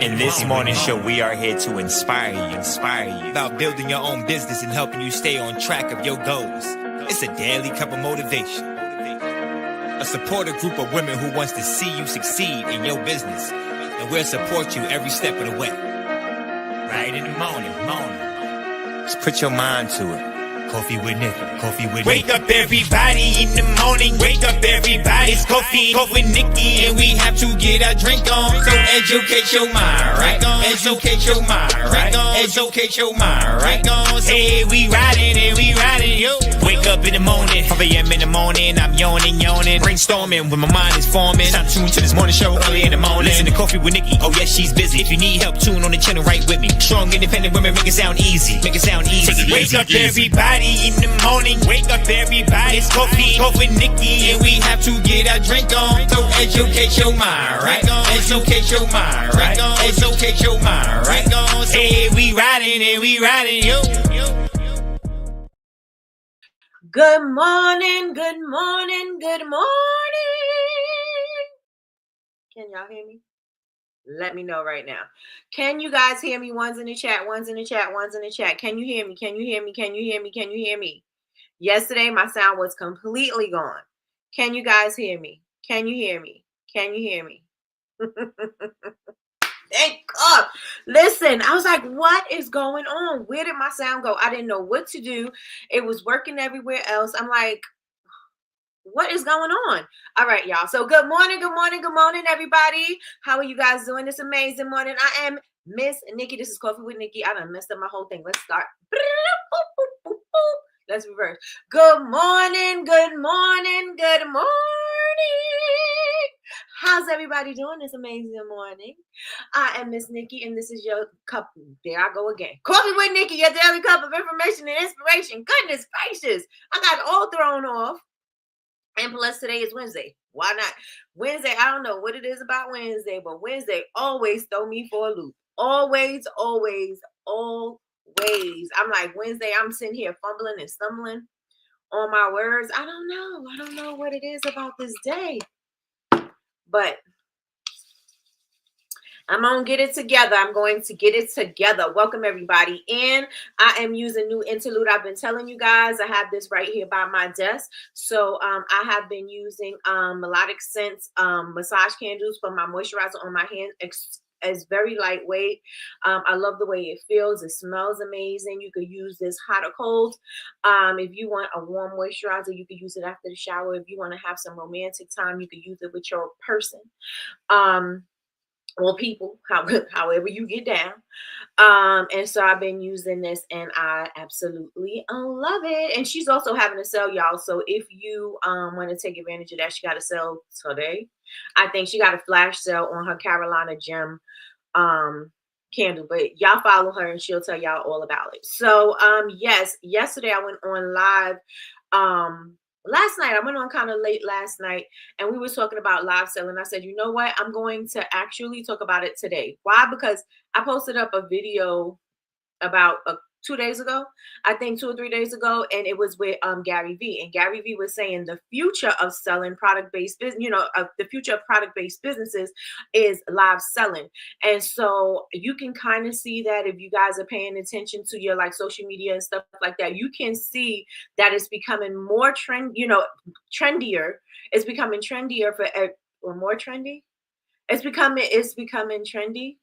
In this morning show, we are here to inspire you about building your own business and helping you stay on track of your goals. It's a daily cup of motivation. A supportive group of women who wants to see you succeed in your business, and we'll support you every step of the way. Right in the morning. Just put your mind to it. Coffee with Nikkie. Wake up everybody in the morning. Wake up everybody. It's coffee with Nikkie, and we have to get our drink on. So educate your mind, right? Educate your mind, right? Educate your mind, right? Hey, we riding, yo. Wake up in the morning, 5 a.m. in the morning. I'm yawning, brainstorming when my mind is forming. Time to tune to this morning show early in the morning. Listen to Coffee with Nikkie. Oh yes, she's busy. If you need help, tune on the channel right with me. Strong, independent women make it sound easy. Take it Wake up everybody in the morning. Wake up everybody. It's coffee with Nikkie, and we have to get our drink on. So educate your mind, right? Educate your mind, right? Educate your mind, right? Hey, we riding, yo. Good morning. Can y'all hear me? Let me know right now. Can you guys hear me? One's in the chat. Can you hear me? Yesterday, my sound was completely gone. Can you guys hear me? Can you hear me? Thank God. Listen, I was like, what is going on? Where did my sound go? I didn't know what to do. It was working everywhere else. I'm like, what is going on? All right, y'all. So good morning, everybody. How are you guys doing this amazing morning? I am Miss Nikkie. This is Coffee with Nikkie. I done messed up my whole thing. Let's start. Let's reverse. Good morning. How's everybody doing this amazing morning? I am Miss Nikkie, and this is your cup. There I go again. Coffee with Nikkie, your daily cup of information and inspiration. Goodness gracious. I got it all thrown off. And plus, today is Wednesday. Why not? Wednesday, I don't know what it is about Wednesday, but Wednesday always throw me for a loop. Always. I'm like, Wednesday, I'm sitting here fumbling and stumbling on my words. I don't know what it is about this day. But I'm going to get it together. Welcome, everybody. And I am using new interlude. I've been telling you guys, I have this right here by my desk. So I have been using melodic scents massage candles for my moisturizer on my hand. It's very lightweight. I love the way it feels. It smells amazing. You could use this hot or cold. If you want a warm moisturizer, you could use it after the shower. If you want to have some romantic time, you could use it with your person. Or people, however you get down. And so I've been using this, and I absolutely love it. And she's also having a sale, y'all. So if you want to take advantage of that, she got a sale today. I think she got a flash sale on her Carolina Gem candle. But y'all follow her, and she'll tell y'all all about it. So yes, yesterday I went on live. Last night, I went on kind of late last night, and we were talking about live selling. I said, you know what? I'm going to actually talk about it today. Why? Because I posted up a video about 2 days ago, I think 2 or 3 days ago, and it was with Gary V. And Gary V was saying the future of selling product-based business, the future of product-based businesses is live selling. And so you can kind of see that if you guys are paying attention to your like social media and stuff like that, you can see that it's becoming more trendier. It's becoming trendier or more trendy. It's becoming trendy.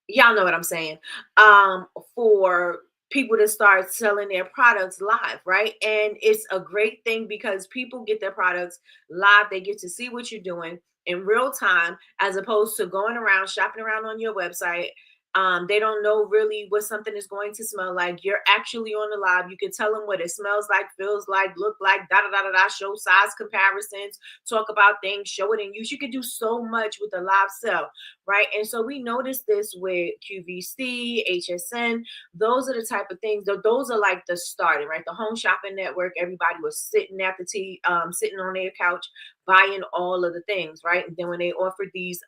Y'all know what I'm saying, for people to start selling their products live, right? And it's a great thing because people get their products live. They get to see what you're doing in real time, as opposed to going around, shopping around on your website. They don't know really what something is going to smell like. You're actually on the live. You can tell them what it smells like, feels like, look like, show size comparisons, talk about things, show it in use. You can do so much with a live sell, right? And so we noticed this with QVC, HSN. Those are the type of things. Those are like the starting, right? The Home Shopping Network. Everybody was sitting at the sitting on their couch, buying all of the things, right? And then when they offered these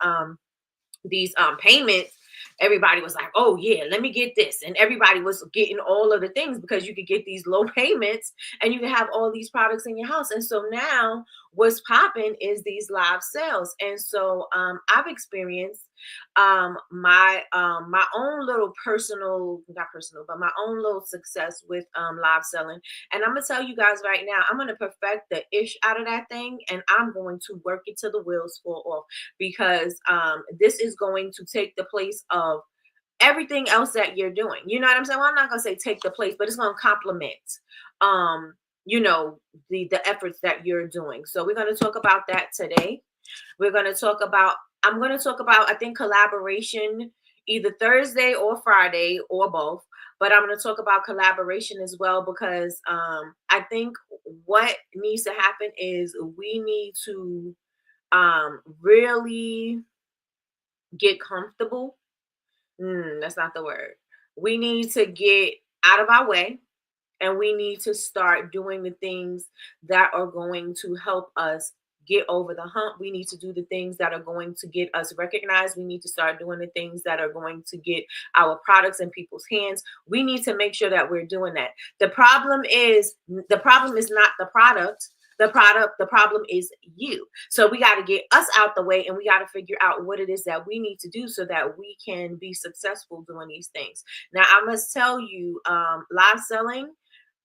payments, everybody was like, oh yeah, let me get this. And everybody was getting all of the things because you could get these low payments and you can have all these products in your house. And so now what's popping is these live sales. And so I've experienced my own little personal, not personal, but my own little success with live selling. And I'm gonna tell you guys right now, I'm gonna perfect the ish out of that thing, and I'm going to work it till the wheels fall off, because this is going to take the place of everything else that you're doing. You know what I'm saying? Well, I'm not gonna say take the place, but it's gonna complement um you know, the efforts that you're doing. So we're gonna talk about that today. We're gonna talk about, I'm gonna talk about, I think, collaboration either Thursday or Friday or both. But I'm gonna talk about collaboration as well, because I think what needs to happen is we need to really get comfortable. That's not the word. We need to get out of our way, and we need to start doing the things that are going to help us get over the hump. We need to do the things that are going to get us recognized. We need to start doing the things that are going to get our products in people's hands. We need to make sure that we're doing that. The problem is not the product. The problem is you. So we got to get us out the way, and we got to figure out what it is that we need to do so that we can be successful doing these things. Now, I must tell you, live selling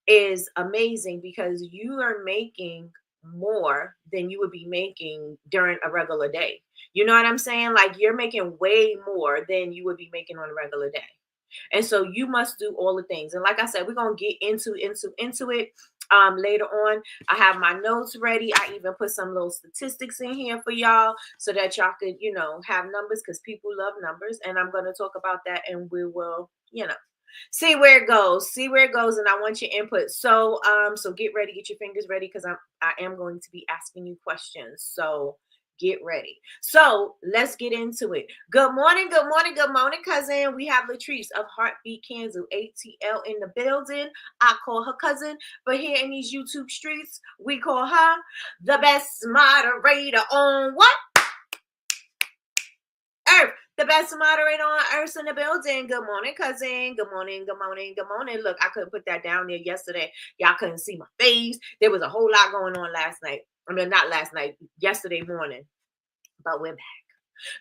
is amazing, because you are making more than you would be making during a regular day. You know what I'm saying? Like, you're making way more than you would be making on a regular day. And so you must do all the things. And like I said, we're going to get into it later on. I have my notes ready. I even put some little statistics in here for y'all so that y'all could, you know, have numbers, because people love numbers. And I'm going to talk about that, and we will, you know, see where it goes, and I want your input. So so get ready, get your fingers ready, because I am going to be asking you questions. So get ready. So let's get into it. Good morning, cousin. We have Latrice of Heartbeat Kansas, ATL, in the building. I call her cousin, but here in these YouTube streets, we call her the best moderator on what? Earth. The best moderator on Earth in the building. Good morning, cousin. Good morning. Look, I couldn't put that down there yesterday. Y'all couldn't see my face. There was a whole lot going on last night. I mean, not last night, yesterday morning. But we're back.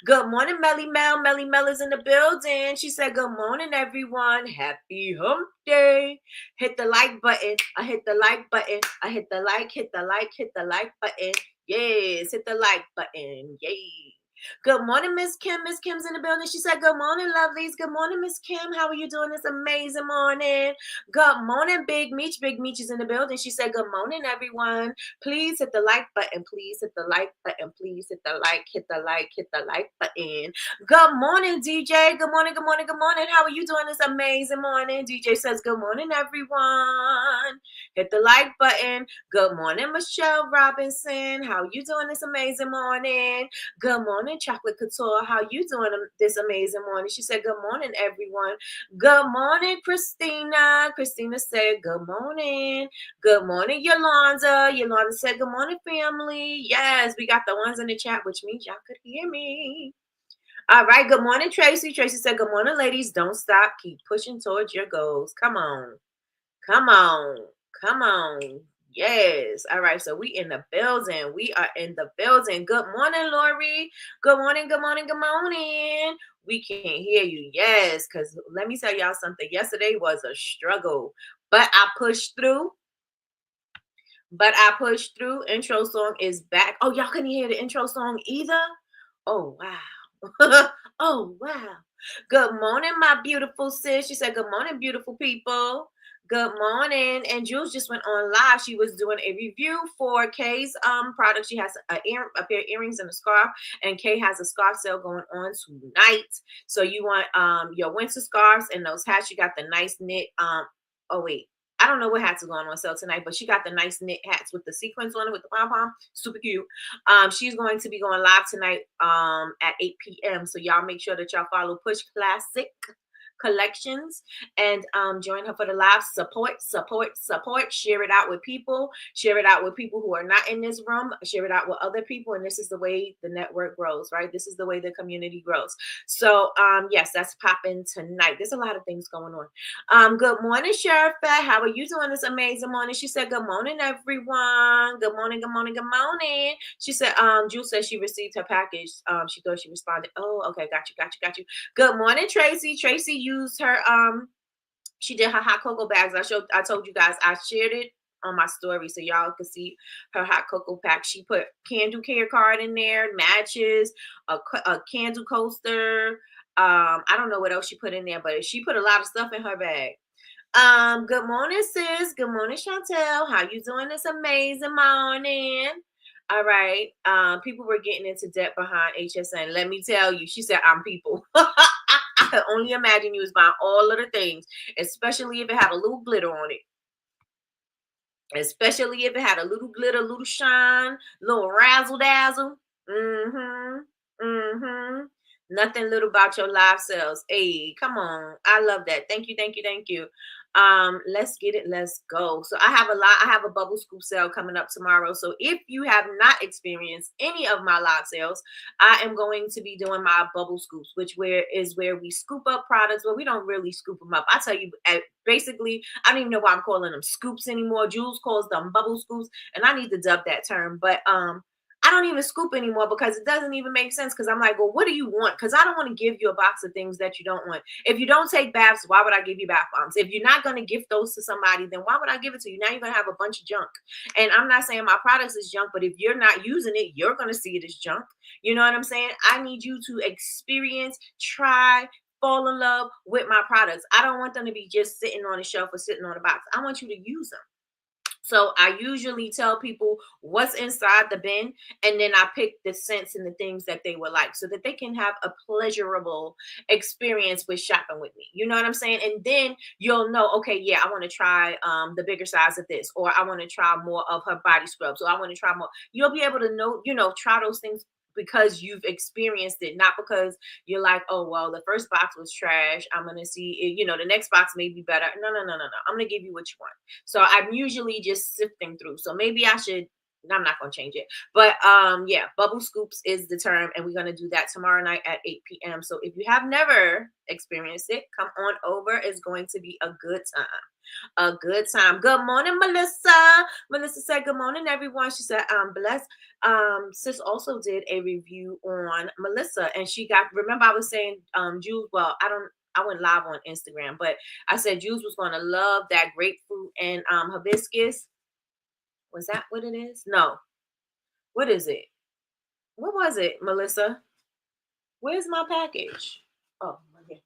Good morning, Melly Mel. Melly Mel is in the building. She said, good morning, everyone. Happy hump day. Hit the like button. I hit the like button. I hit the like button. Yes, hit the like button. Yay. Good morning, Miss Kim. Miss Kim's in the building. She said, good morning, lovelies. Good morning, Miss Kim. How are you doing this amazing morning? Good morning, Big Meech. Big Meech is in the building. She said, good morning, everyone. Please hit the like button. Please hit the like button. Please hit the like button. Good morning, DJ. Good morning. How are you doing this amazing morning? DJ says, good morning, everyone. Hit the like button. Good morning, Michelle Robinson. How are you doing this amazing morning? Good morning, Chocolate Couture. How you doing this amazing morning? She said, good morning, everyone. Good morning, Christina. Christina said, good morning. Good morning, Yolanda. Yolanda said, good morning, family. Yes, we got the ones in the chat, which means y'all could hear me. All right. Good morning, Tracy. Tracy said, good morning, ladies. Don't stop. Keep pushing towards your goals. Come on. Yes. All right. So we in the building. We are in the building. Good morning, Lori. Good morning. We can't hear you. Yes. Because let me tell y'all something. Yesterday was a struggle, but I pushed through. Intro song is back. Oh, y'all couldn't hear the intro song either? Oh, wow. Oh, wow. Good morning, my beautiful sis. She said, good morning, beautiful people. Good morning. And Jules just went on live. She was doing a review for Kay's product. She has a pair of earrings and a scarf, and Kay has a scarf sale going on tonight. So you want your winter scarves and those hats. You got the nice knit. Oh wait, I don't know what hats are going on sale tonight, but she got the nice knit hats with the sequins on it with the pom-pom. Super cute. She's going to be going live tonight at 8 p.m. So y'all make sure that y'all follow Push Classic. collections, and join her for the live. Support. Share it out with people. Share it out with people who are not in this room. Share it out with other people. And this is the way the network grows, right? This is the way the community grows. So yes, that's popping tonight. There's a lot of things going on. Good morning, Sheriff. How are you doing this amazing morning? She said, good morning, everyone. Good morning, good morning, good morning. She said, Jules said she received her package. She thought she responded. Oh, okay, got you. Good morning, Tracy. Tracy used her she did her hot cocoa bags. I told you guys I shared it on my story so y'all could see her hot cocoa pack. She put candle care card in there, matches, a candle coaster. I don't know what else she put in there, but she put a lot of stuff in her bag. Good morning, sis. Good morning, Chantel. How you doing this amazing morning? All right. People were getting into debt behind HSN. Let me tell you, she said, I'm people. I could only imagine you was buying all of the things, especially if it had a little glitter on it. Especially if it had a little glitter, little shine, little razzle dazzle. Nothing little about your live sales. Hey, come on. I love that. Thank you. Let's get it. Let's go. So I have a bubble scoop sale coming up tomorrow. So if you have not experienced any of my live sales, I am going to be doing my bubble scoops, which is where we scoop up products. Well, we don't really scoop them up. I tell you, basically, I don't even know why I'm calling them scoops anymore. Jules calls them bubble scoops, and I need to dub that term. But I don't even scoop anymore because it doesn't even make sense. Because I'm like, well, what do you want? Because I don't want to give you a box of things that you don't want. If you don't take baths, why would I give you bath bombs? If you're not going to gift those to somebody, then why would I give it to you? Now you're going to have a bunch of junk. And I'm not saying my products is junk, but if you're not using it, you're going to see it as junk. You know what I'm saying? I need you to experience, try, fall in love with my products. I don't want them to be just sitting on the shelf or sitting on a box. I want you to use them. So I usually tell people what's inside the bin, and then I pick the scents and the things that they would like so that they can have a pleasurable experience with shopping with me. You know what I'm saying? And then you'll know, okay, yeah, I want to try the bigger size of this, or I want to try more of her body scrubs, or I want to try more. You'll be able to know, try those things because you've experienced it, not because you're like, oh, well, the first box was trash. I'm going to see, the next box may be better. No. I'm going to give you what you want. So I'm usually just sifting through. So maybe I'm not going to change it. But yeah, bubble scoops is the term. And we're going to do that tomorrow night at 8 p.m. So if you have never experienced it, come on over. It's going to be a good time. A good time. Good morning, Melissa. Melissa said, good morning, everyone. She said, I'm blessed. Sis also did a review on Melissa, and remember I was saying, Jules, well, I went live on Instagram, but I said Jules was going to love that grapefruit and hibiscus. Was that what it is? No. What is it? What was it, Melissa? Where's my package? Oh, okay.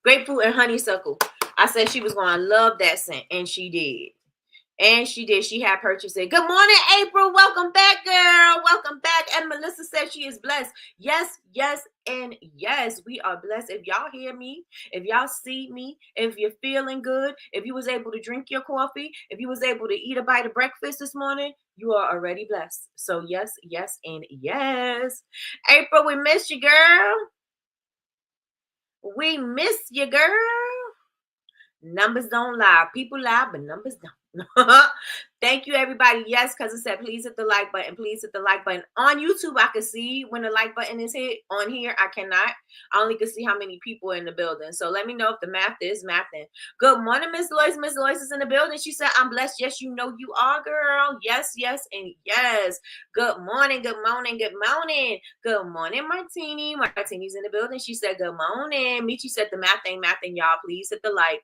Grapefruit and honeysuckle. I said she was going to love that scent, and she did. She had purchased it. Good morning, April. Welcome back, girl. Welcome back. And Melissa said she is blessed. Yes, and yes. We are blessed. If y'all hear me, if y'all see me, if you're feeling good, if you was able to drink your coffee, if you was able to eat a bite of breakfast this morning, you are already blessed. So yes, and yes. April, we miss you, girl. We miss you, girl. Numbers don't lie. People lie, but numbers don't. Thank you, everybody. Yes, because it said, please hit the like button. Please hit the like button. On YouTube, I can see when the like button is hit. On here, I cannot. I only can see how many people are in the building. So let me know if the math is mathing. Good morning, Miss Lois. Miss Lois is in the building. She said, I'm blessed. Yes, you know you are, girl. Yes, and yes. Good morning. Good morning. Martini. Martini's in the building. She said, good morning. Michi said, the math ain't mathing, y'all. Please hit the like.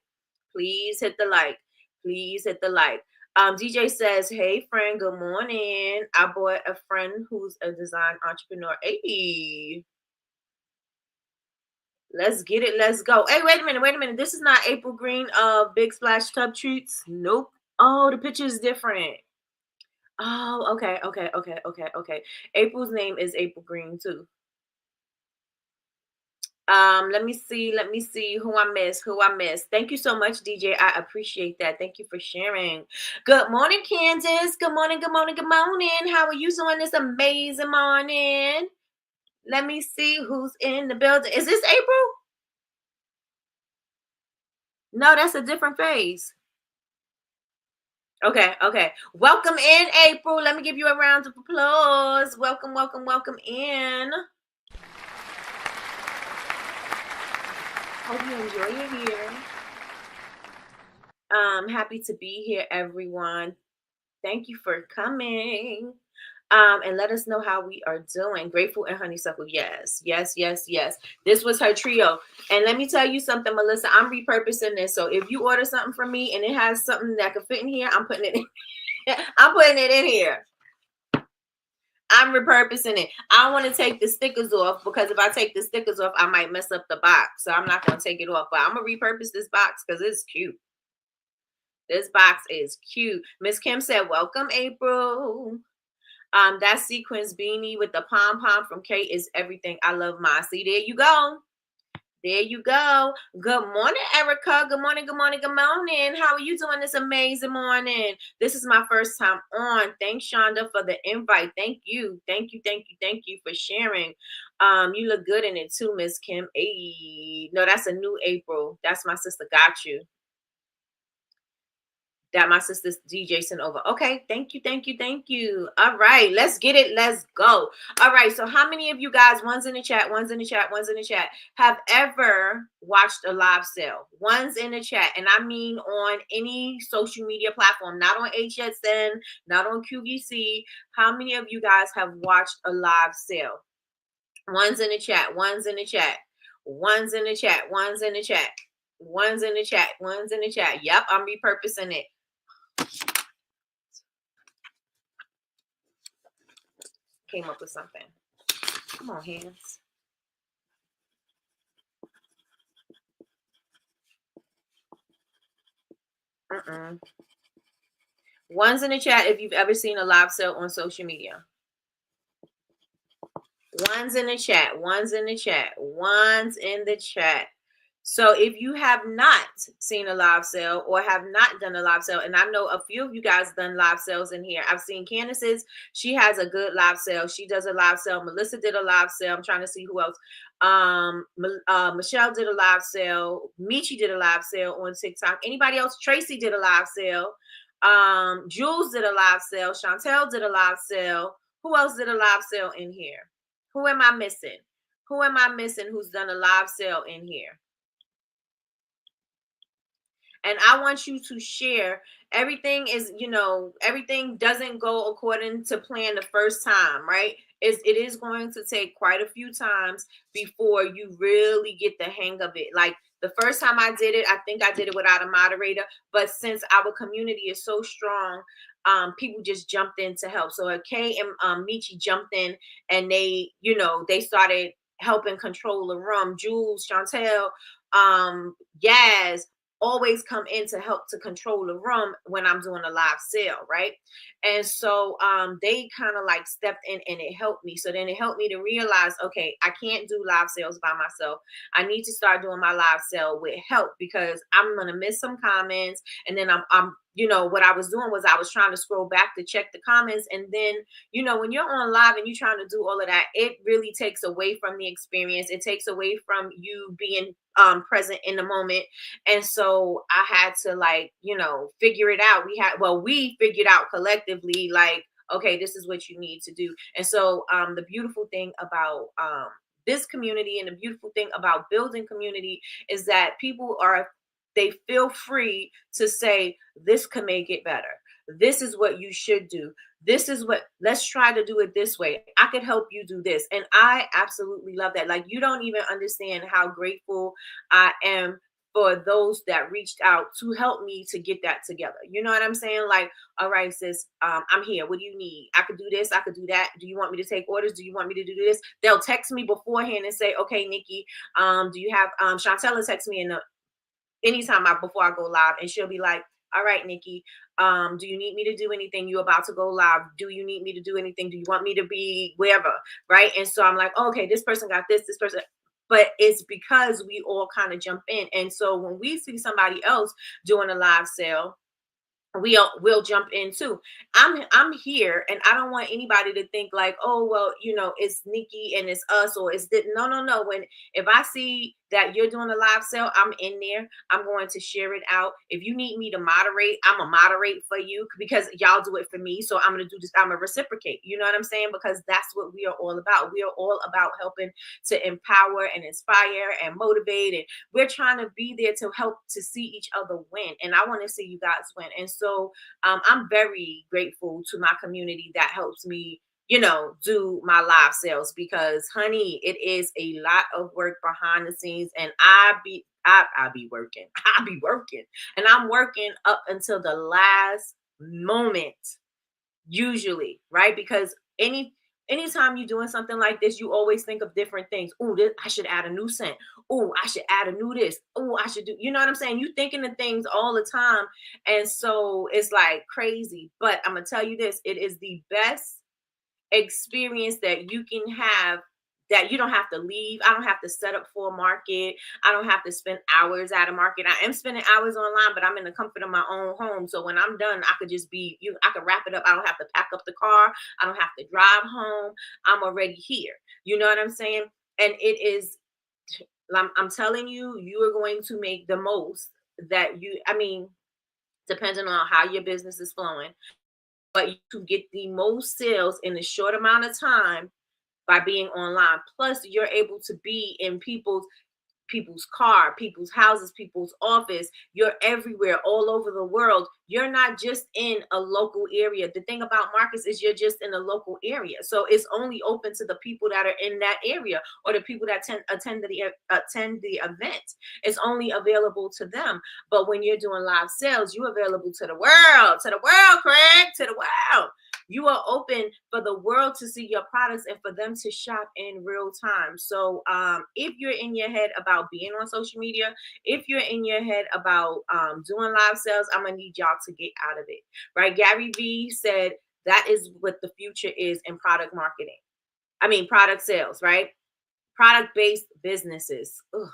Please hit the like. DJ says, hey, friend, good morning. I bought a friend who's a design entrepreneur. Hey, let's get it. Let's go. Hey, wait a minute. This is not April Green of Big Splash Tub Treats. Nope. Oh, the picture is different. Oh, okay. April's name is April Green, too. Let me see who I missed. Thank you so much, DJ. I appreciate that. Thank you for sharing. Good morning, Kansas. Good morning. How are you doing this amazing morning? Let me see who's in the building. Is this April? No, that's a different face. Okay, okay. Welcome in, April. Let me give you a round of applause. Welcome, welcome, welcome in. Hope you enjoy it here. Happy to be here, everyone. Thank you for coming. And let us know how we are doing. Grateful and honeysuckle. Yes, yes, yes, yes. This was her trio. And let me tell you something, Melissa. I'm repurposing this. So if you order something from me and it has something that can fit in here, I'm putting it in. I'm putting it in here. I'm repurposing it. I want to take the stickers off because if I take the stickers off, I might mess up the box. So I'm not going to take it off. But I'm going to repurpose this box because it's cute. This box is cute. Miss Kim said, welcome, April. That sequence beanie with the pom-pom from Kate is everything. I love mine. See, there you go. There you go. Good morning, Erica. Good morning, good morning, good morning. How are you doing this amazing morning? This is my first time on. Thanks, Shonda, for the invite. Thank you. Thank you, thank you, thank you for sharing. You look good in it too, Miss Kim. Hey, no, that's a new April. That's my sister Got You. That my sister's DJ sent over. Okay, thank you, thank you, thank you. All right, let's get it. Let's go. All right, so how many of you guys, one's in the chat, one's in the chat, one's in the chat, have ever watched a live sale? One's in the chat, and I mean on any social media platform, not on HSN, not on QVC. How many of you guys have watched a live sale? One's in the chat, one's in the chat, one's in the chat, one's in the chat, one's in the chat, one's in the chat. Yep, I'm repurposing it. Came up with something. Come on, hands. One's in the chat if you've ever seen a live sale on social media. One's in the chat. One's in the chat. One's in the chat. So if you have not seen a live sale or have not done a live sale, and I know a few of you guys done live sales in here. I've seen Candace's. She has a good live sale. She does a live sale. Melissa did a live sale. I'm trying to see who else. Michelle did a live sale. Michi did a live sale on TikTok. Anybody else? Tracy did a live sale. Jules did a live sale. Chantel did a live sale. Who else did a live sale in here? Who am I missing? Who am I missing who's done a live sale in here? And I want you to share. Everything is, everything doesn't go according to plan the first time, right? It is going to take quite a few times before you really get the hang of it. Like the first time I did it, I think I did it without a moderator. But since our community is so strong, people just jumped in to help. So Kay and Michi jumped in and they started helping control the room. Jules, Chantel, Yaz, always come in to help to control the room when I'm doing a live sale, right? And so they kind of like stepped in and it helped me. So then it helped me to realize, okay, I can't do live sales by myself. I need to start doing my live sale with help because I'm gonna miss some comments. And then I'm what I was doing was I was trying to scroll back to check the comments. And then, when you're on live and you're trying to do all of that, it really takes away from the experience. It takes away from you being present in the moment. And so I had to figure it out. We figured out collectively, like, okay, this is what you need to do. And so the beautiful thing about this community and the beautiful thing about building community is that they feel free to say, this can make it better. This is what you should do. Let's try to do it this way. I could help you do this. And I absolutely love that. Like, you don't even understand how grateful I am for those that reached out to help me to get that together. You know what I'm saying? Like, all right, sis, I'm here. What do you need? I could do this. I could do that. Do you want me to take orders? Do you want me to do this? They'll text me beforehand and say, okay, Nikki, do you have, Chantel will text me anytime before I go live, and she'll be like, all right, Nikki, do you need me to do anything? You about to go live? Do you need me to do anything? Do you want me to be wherever? Right? And so I'm like, oh, okay, this person got this person. But it's because we all kind of jump in. And so when we see somebody else doing a live sale, we'll jump in too. I'm here, and I don't want anybody to think like, oh well, it's Nikki and it's us, or it's no. When if I see that you're doing a live sale, I'm in there. I'm going to share it out. If you need me to moderate, I'm a moderate for you because y'all do it for me. So I'm gonna do this. I'm gonna reciprocate. You know what I'm saying? Because that's what we are all about. We are all about helping to empower and inspire and motivate, and we're trying to be there to help to see each other win. And I want to see you guys win. And so I'm very grateful to my community that helps me, do my live sales because, honey, it is a lot of work behind the scenes, and I be working. I be working, and I'm working up until the last moment, usually, right? Because anytime you're doing something like this, you always think of different things. Oh, I should add a new scent. Oh, I should add a new this. Oh, I should do, you know what I'm saying? You thinking of things all the time. And so it's like crazy. But I'm gonna tell you this, it is the best experience that you can have, that you don't have to leave. I don't have to set up for a market. I don't have to spend hours at a market. I am spending hours online, but I'm in the comfort of my own home. So when I'm done, I could just be I could wrap it up. I don't have to pack up the car. I don't have to drive home. I'm already here. You know what I'm saying? And it is, I'm telling you, you are going to make the most that I mean, depending on how your business is flowing, but you can get the most sales in a short amount of time by being online. Plus, you're able to be in people's car, people's houses, people's office. You're everywhere, all over the world. You're not just in a local area. The thing about markets is you're just in a local area. So it's only open to the people that are in that area, or the people that attend the event. It's only available to them. But when you're doing live sales, you're available to the world, Craig, to the world. You are open for the world to see your products and for them to shop in real time. So if you're in your head about being on social media, if you're in your head about doing live sales, I'm gonna need y'all to get out of it, right? Gary Vee said that is what the future is in product marketing. I mean, product sales, right? Product-based businesses. Ugh.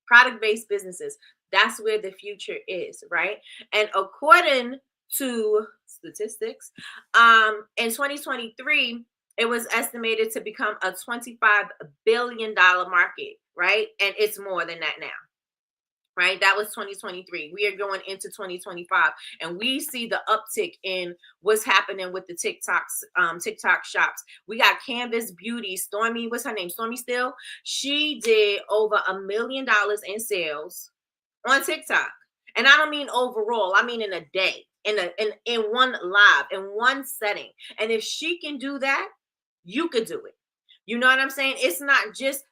Product-based businesses. That's where the future is, right? And according to statistics, in 2023, it was estimated to become a $25 billion market, right? And it's more than that now. Right, that was 2023. We are going into 2025, and we see the uptick in what's happening with the TikTok shops. We got Canvas Beauty, Stormy. What's her name? Stormy Still. She did over $1 million in sales on TikTok, and I don't mean overall. I mean in a day, in one live, in one setting. And if she can do that, you could do it. You know what I'm saying? It's not just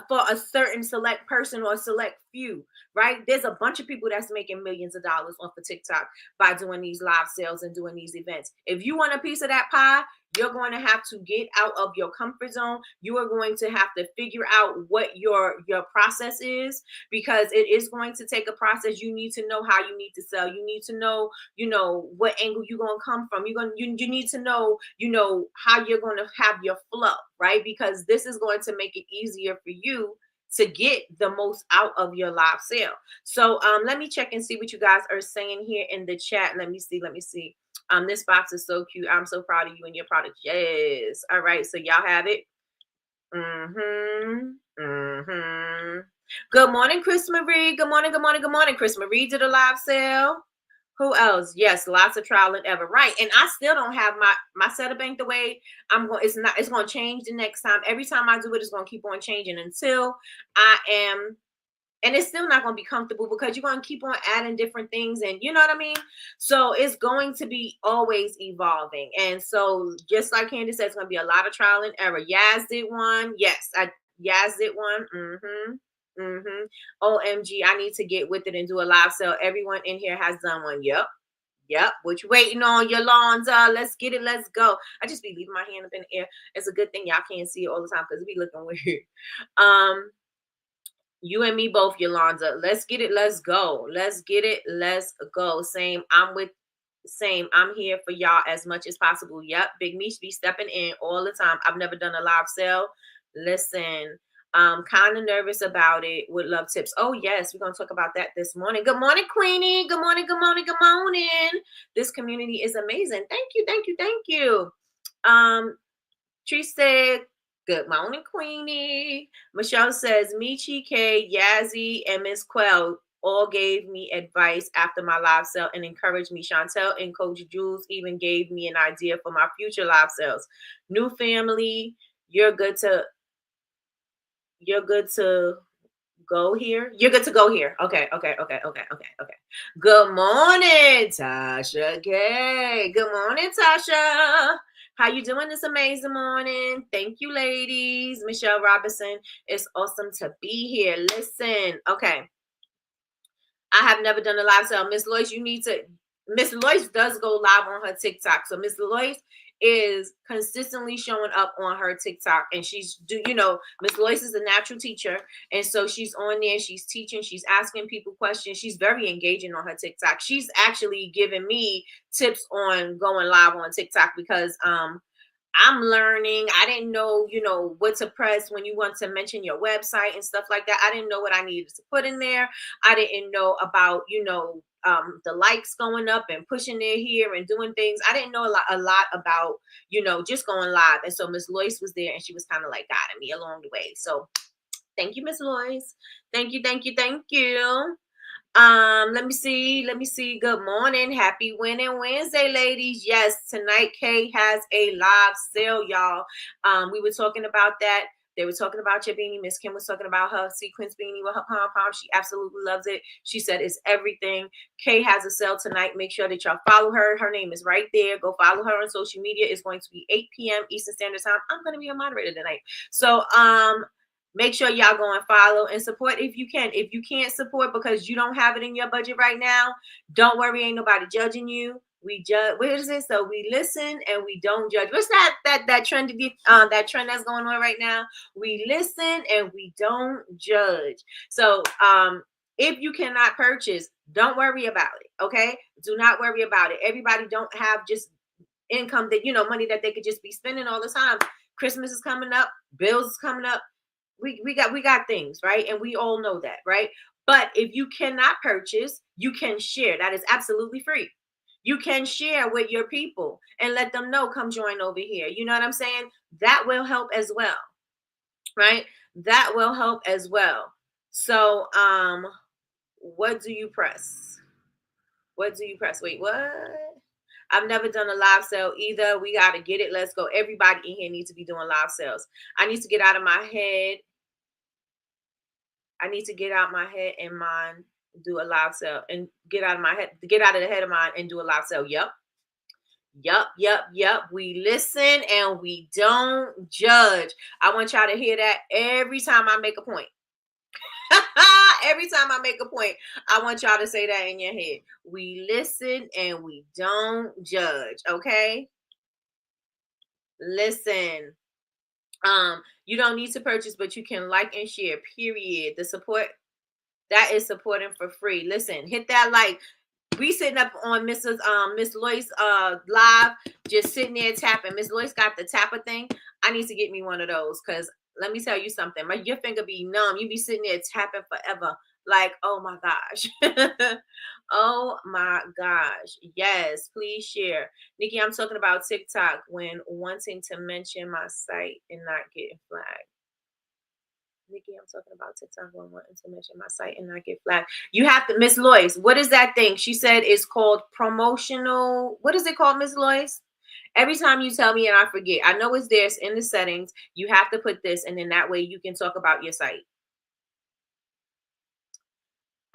for a certain select person or a select few, right? There's a bunch of people that's making millions of dollars off of TikTok by doing these live sales and doing these events. If you want a piece of that pie, you're going to have to get out of your comfort zone. You are going to have to figure out what your process is, because it is going to take a process. You need to know how you need to sell. You need to know, what angle you're going to come from. You need to know, how you're going to have your flow, right? Because this is going to make it easier for you to get the most out of your live sale. So let me check and see what you guys are saying here in the chat. Let me see. This box is so cute. I'm so proud of you and your product. Yes. All right. So y'all have it. Good morning, Chris Marie. Good morning. Chris Marie did a live sale. Who else? Yes, lots of trial and error. Right. And I still don't have my setup bank the way I'm going. It's going to change the next time. Every time I do it, it's going to keep on changing until I am. And it's still not going to be comfortable because you're going to keep on adding different things. And you know what I mean? So it's going to be always evolving. And so just like Candy said, it's going to be a lot of trial and error. Yaz did one. Yes, Yaz did one. OMG, I need to get with it and do a live sale. Everyone in here has done one. Yep. What you waiting on, Yolanda? Let's get it. Let's go. I just be leaving my hand up in the air. It's a good thing y'all can't see it all the time because it be looking weird. You and me both, Yolanda. Let's get it. Let's go. Let's get it. Let's go. Same. I'm here for y'all as much as possible. Yep. Big Meech be stepping in all the time. I've never done a live sale. Listen, Kind of nervous about it. Would love tips. Oh yes, we're gonna talk about that this morning. Good morning, Queenie. Good morning. Good morning. Good morning. This community is amazing. Thank you. Thank you. Thank you. Tree said, good morning, Queenie. Michelle says, Michi, K, Yazzie, and Miss Quell all gave me advice after my live sale and encouraged me. Chantel and Coach Jules even gave me an idea for my future live sales. New family, you're good to go here. You're good to go here. Okay. Good morning, Tasha K. Good morning, Tasha. How you doing this amazing morning? Thank you, ladies. Michelle Robinson, it's awesome to be here. Listen, okay. I have never done a live sale. Miss Lois, Miss Lois does go live on her TikTok. So Miss Lois is consistently showing up on her TikTok, and Miss Lois is a natural teacher, and so she's on there, she's teaching, she's asking people questions, she's very engaging on her TikTok. She's actually giving me tips on going live on TikTok because I'm learning. I didn't know, what to press when you want to mention your website and stuff like that. I didn't know what I needed to put in there. I didn't know about, the likes going up and pushing it here and doing things. I didn't know a lot about, just going live. And so Miss Lois was there and she was kind of like guiding me along the way. So thank you, Miss Lois. Thank you, thank you, thank you. Let me see. Good morning. Happy Winning Wednesday, ladies. Yes, tonight Kay has a live sale, y'all. We were talking about that. They were talking about your beanie. Miss Kim was talking about her sequence beanie with her pom-pom. She absolutely loves it. She said it's everything. Kay has a sale tonight. Make sure that y'all follow her. Her name is right there. Go follow her on social media. It's going to be 8 p.m. Eastern Standard Time. I'm going to be a moderator tonight. So, make sure y'all go and follow and support if you can. If you can't support because you don't have it in your budget right now, don't worry. Ain't nobody judging you. We judge. What is it? So we listen and we don't judge. What's that trend to be? That trend that's going on right now. We listen and we don't judge. So if you cannot purchase, don't worry about it. Okay, do not worry about it. Everybody don't have just income that money that they could just be spending all the time. Christmas is coming up. Bills is coming up. We got things, right? And we all know that, right? But if you cannot purchase, you can share. That is absolutely free. You can share with your people and let them know, come join over here. You know what I'm saying? That will help as well, right? That will help as well. So, what do you press? What do you press? Wait, what? I've never done a live sale either. We got to get it. Let's go. Everybody in here needs to be doing live sales. I need to get out of my head. I need to get out my head and mind, do a live sale, and get out of the head of mine and do a live sale. Yep. We listen and we don't judge. I want y'all to hear that every time I make a point. Every time I make a point, I want y'all to say that in your head. We listen and we don't judge. Okay. Listen. You don't need to purchase, but you can like and share, period. The support that is supporting for free. Listen, hit that like. We sitting up on Miss Lois live, just sitting there tapping. Miss Lois got the tapper thing. I need to get me one of those because let me tell you something. Your finger be numb. You be sitting there tapping forever. Like, oh my gosh. Oh my gosh. Yes, please share. Nikki, I'm talking about TikTok when wanting to mention my site and not getting flagged. Nikki, I'm talking about TikTok when wanting to mention my site and not get flagged. You have to, Miss Lois, what is that thing? She said it's called promotional. What is it called, Miss Lois? Every time you tell me and I forget. I know it's there. It's in the settings. You have to put this, and then that way you can talk about your site.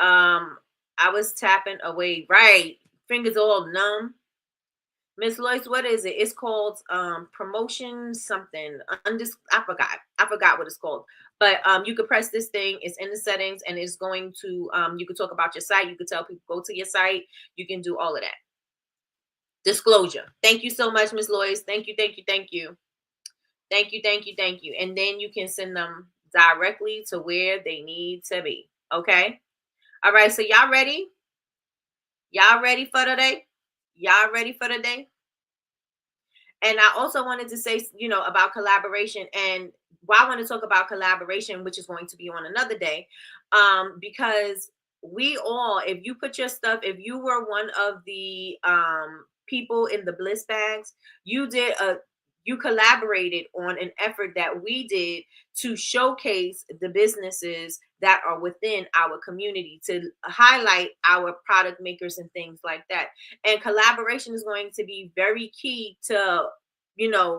I was tapping away. Right. Fingers all numb. Miss Lois, what is it? It's called promotion something. I forgot what it's called. But you could press this thing. It's in the settings, and it's going to. You could talk about your site. You could tell people go to your site. You can do all of that. Disclosure. Thank you so much, Miss Lois. Thank you. And then you can send them directly to where they need to be. Okay. All right. So y'all ready? Y'all ready for today? Y'all ready for today? And I also wanted to say, about collaboration. And why I want to talk about collaboration, which is going to be on another day, because we all, if you put your stuff, if you were one of the people in the bliss bags, you collaborated on an effort that we did to showcase the businesses that are within our community, to highlight our product makers and things like that. And collaboration is going to be very key to,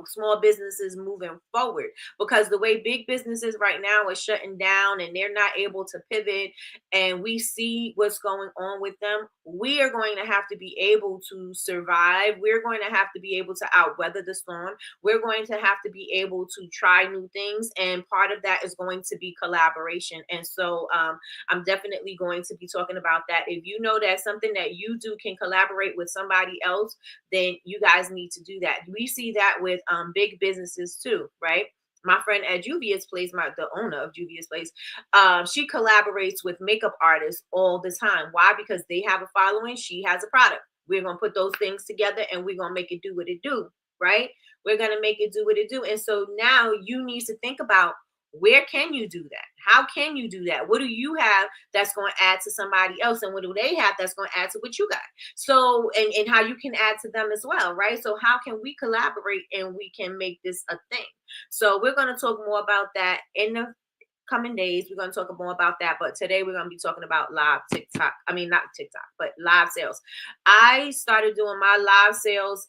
small businesses moving forward, because the way big businesses right now are shutting down and they're not able to pivot, and we see what's going on with them, we are going to have to be able to survive. We're going to have to be able to outweather the storm. We're going to have to be able to try new things, and part of that is going to be collaboration. And so I'm definitely going to be talking about that. If you know that something that you do can collaborate with somebody else, then you guys need to do that. We see that with big businesses too, right? My friend at Juvia's Place, the owner of Juvia's Place, she collaborates with makeup artists all the time. Why? Because they have a following, she has a product. We're gonna put those things together and we're gonna make it do what it do, right? We're gonna make it do what it do. And so now you need to think about, where can you do that? How can you do that? What do you have that's going to add to somebody else? And what do they have that's going to add to what you got? So, and how you can add to them as well, right? So how can we collaborate and we can make this a thing? So we're going to talk more about that in the coming days. We're going to talk more about that. But today we're going to be talking about live TikTok. I mean, not TikTok, but live sales. I started doing my live sales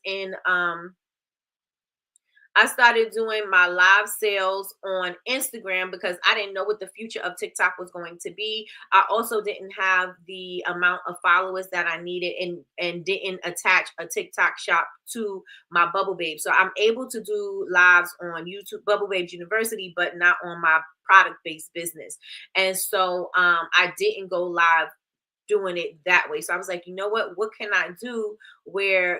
I started doing my live sales on Instagram because I didn't know what the future of TikTok was going to be. I also didn't have the amount of followers that I needed, and didn't attach a TikTok shop to my Bubble Babe. So I'm able to do lives on YouTube, Bubble Babes University, but not on my product-based business. And so I didn't go live doing it that way. So I was like, you know what can I do where,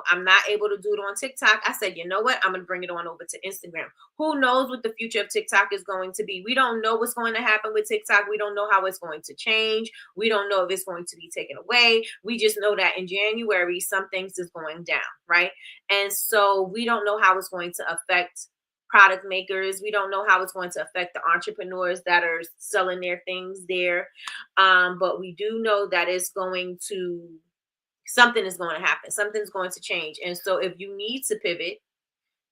I'm not able to do it on TikTok? I said, you know what? I'm going to bring it on over to Instagram. Who knows what the future of TikTok is going to be? We don't know what's going to happen with TikTok. We don't know how it's going to change. We don't know if it's going to be taken away. We just know that in January, some things is going down, right? And so we don't know how it's going to affect product makers. We don't know how it's going to affect the entrepreneurs that are selling their things there. But we do know that something is going to happen. Something's going to change. And so if you need to pivot,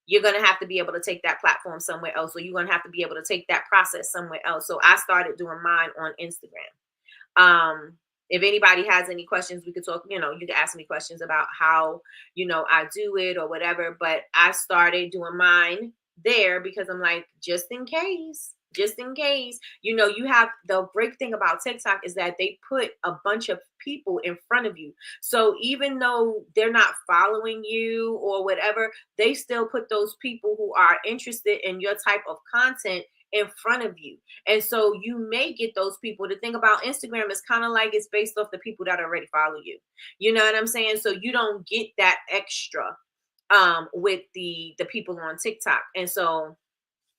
you're going to have to be able to take that platform somewhere else. So you're going to have to be able to take that process somewhere else. So I started doing mine on Instagram. If anybody has any questions, we could talk, you can ask me questions about how, I do it or whatever. But I started doing mine there because I'm like, just in case, you have the great thing about TikTok is that they put a bunch of people in front of you. So even though they're not following you or whatever, they still put those people who are interested in your type of content in front of you. And so you may get those people. The thing about Instagram is kind of like it's based off the people that already follow you. You know what I'm saying? So you don't get that extra with the people on TikTok. And so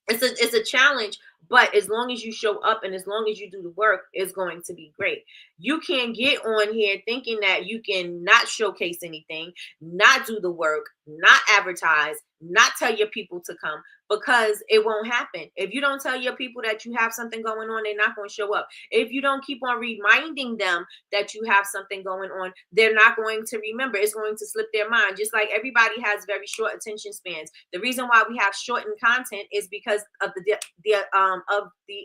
it's a challenge, but as long as you show up and as long as you do the work, it's going to be great. You can't get on here thinking that you can not showcase anything, not do the work, not advertise, not tell your people to come, because it won't happen. If you don't tell your people that you have something going on, they're not going to show up. If you don't keep on reminding them that you have something going on, they're not going to remember. It's going to slip their mind. Just like everybody has very short attention spans. The reason why we have shortened content is because of the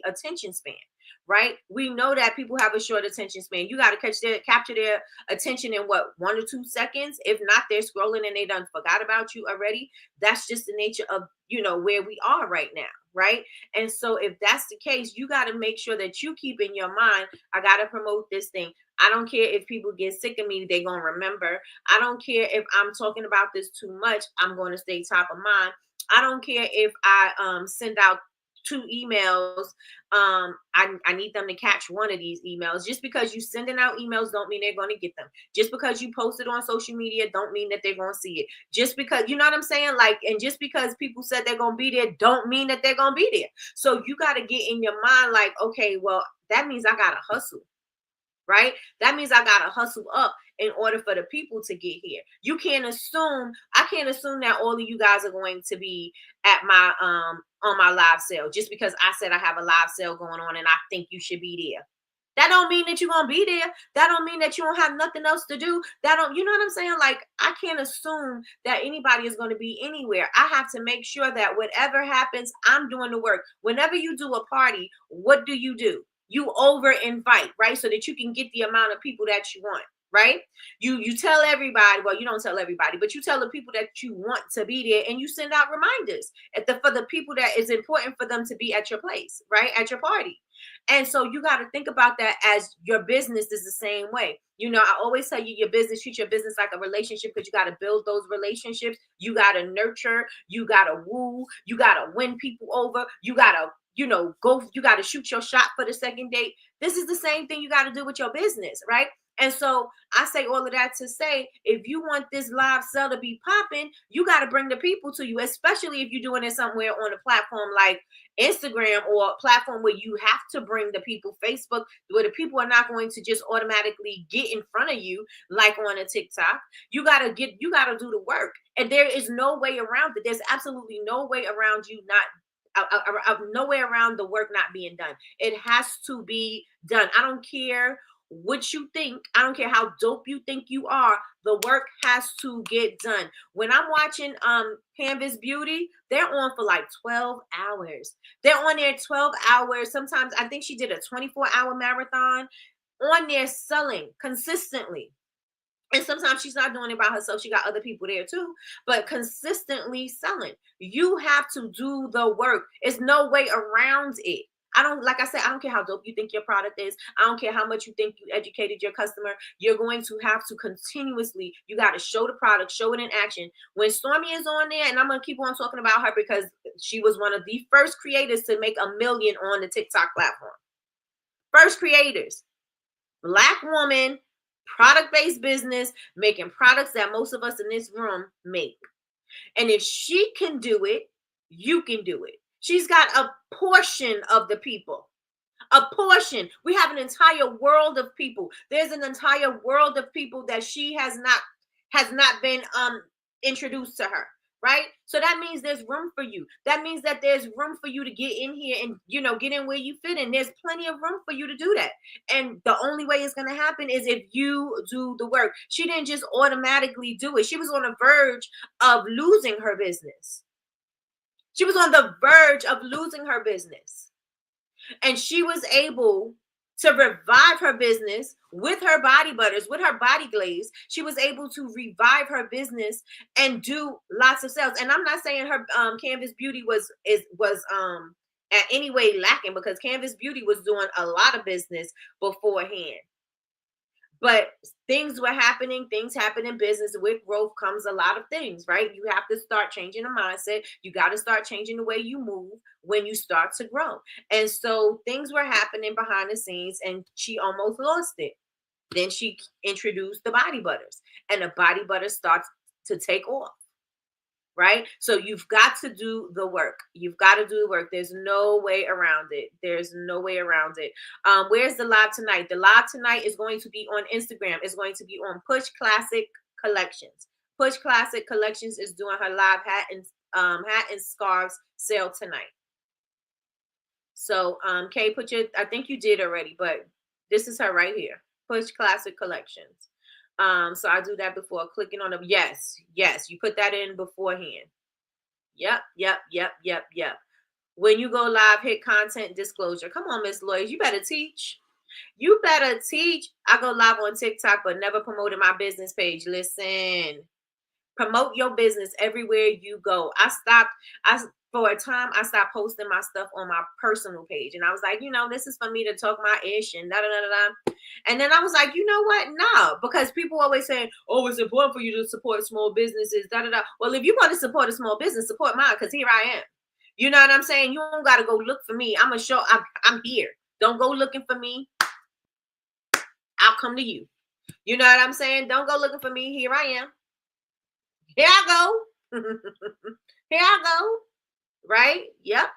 attention span. Right? We know that people have a short attention span. You got to capture their attention in 1 or 2 seconds. If not, they're scrolling and they done forgot about you already. That's just the nature of, where we are right now. Right? And so if that's the case, you got to make sure that you keep in your mind, I got to promote this thing. I don't care if people get sick of me, they're going to remember. I don't care if I'm talking about this too much, I'm going to stay top of mind. I don't care if I send out 2 emails. I need them to catch one of these emails. Just because you sending out emails don't mean they're going to get them. Just because you post it on social media don't mean that they're going to see it. Just because, you know what I'm saying? Like, and just because people said they're going to be there don't mean that they're going to be there. So you got to get in your mind like, okay, well, that means I got to hustle. Right? That means I got to hustle up in order for the people to get here. I can't assume that all of you guys are going to be at my on my live sale just because I said I have a live sale going on and I think you should be there. That don't mean that you're going to be there. That don't mean that you don't have nothing else to do. That don't, you know what I'm saying? Like, I can't assume that anybody is going to be anywhere. I have to make sure that whatever happens, I'm doing the work. Whenever you do a party, what do? You over invite, right? So that you can get the amount of people that you want, right? You tell everybody, well, you don't tell everybody, but you tell the people that you want to be there, and you send out reminders for the people that is important for them to be at your place, right? At your party. And so you got to think about that as your business is the same way. You know, I always tell you, treat your business like a relationship, because you got to build those relationships. You got to nurture, you got to woo, you got to win people over. You got to, you got to shoot your shot for the second date. This is the same thing you got to do with your business, right? And so I say all of that to say, if you want this live sale to be popping, you got to bring the people to you, especially if you're doing it somewhere on a platform like Instagram, or a platform where you have to bring the people, Facebook, where the people are not going to just automatically get in front of you like on a TikTok. You got to do the work. And there is no way around it. There's absolutely no way around you no way around the work not being done. It has to be done. I don't care what you think. I don't care how dope you think you are. The work has to get done. When I'm watching Canvas Beauty, they're on for like 12 hours. They're on there 12 hours. Sometimes I think she did a 24-hour marathon on there selling consistently. And sometimes she's not doing it by herself. She got other people there too, but consistently selling. You have to do the work. There's no way around it. Like I said, I don't care how dope you think your product is. I don't care how much you think you educated your customer. You're going to have to continuously, you got to show the product, show it in action. When Stormy is on there, and I'm going to keep on talking about her because she was one of the first creators to make $1 million on the TikTok platform. First creators. Black woman, product-based business, making products that most of us in this room make. And if she can do it, you can do it. She's got a portion of the people. A portion. We have an entire world of people. There's an entire world of people that she has not been introduced to her. Right? So that means there's room for you. That means that there's room for you to get in here and, get in where you fit in. There's plenty of room for you to do that. And the only way it's going to happen is if you do the work. She didn't just automatically do it. She was on the verge of losing her business. She was on the verge of losing her business. And she was able to revive her business with her body butters, with her body glaze. She was able to revive her business and do lots of sales. And I'm not saying her Canvas Beauty was at any way lacking, because Canvas Beauty was doing a lot of business beforehand. But things happen in business. With growth comes a lot of things, right? You have to start changing the mindset. You got to start changing the way you move when you start to grow. And so things were happening behind the scenes, and she almost lost it. Then she introduced the body butters, and the body butter starts to take off. Right? So you've got to do the work. You've got to do the work. There's no way around it. There's no way around it. Where's the live tonight? The live tonight is going to be on Instagram. It's going to be on Push Classic Collections. Push Classic Collections is doing her live hat and scarves sale tonight. So Kay, I think you did already, but this is her right here. Push Classic Collections. So I do that before clicking on them. Yes, you put that in beforehand. Yep. When you go live, hit content disclosure. Come on, Miss Lloyd, you better teach. I go live on TikTok, but never promoted my business page. Listen, promote your business everywhere you go. For a time, I stopped posting my stuff on my personal page. And I was like, this is for me to talk my ish and da-da-da-da-da. And then I was like, you know what? No, because people always say, oh, it's important for you to support small businesses, da-da-da. Well, if you want to support a small business, support mine, because here I am. You know what I'm saying? You don't got to go look for me. I'm here. Don't go looking for me. I'll come to you. You know what I'm saying? Don't go looking for me. Here I am. Here I go. Here I go. Right? Yep.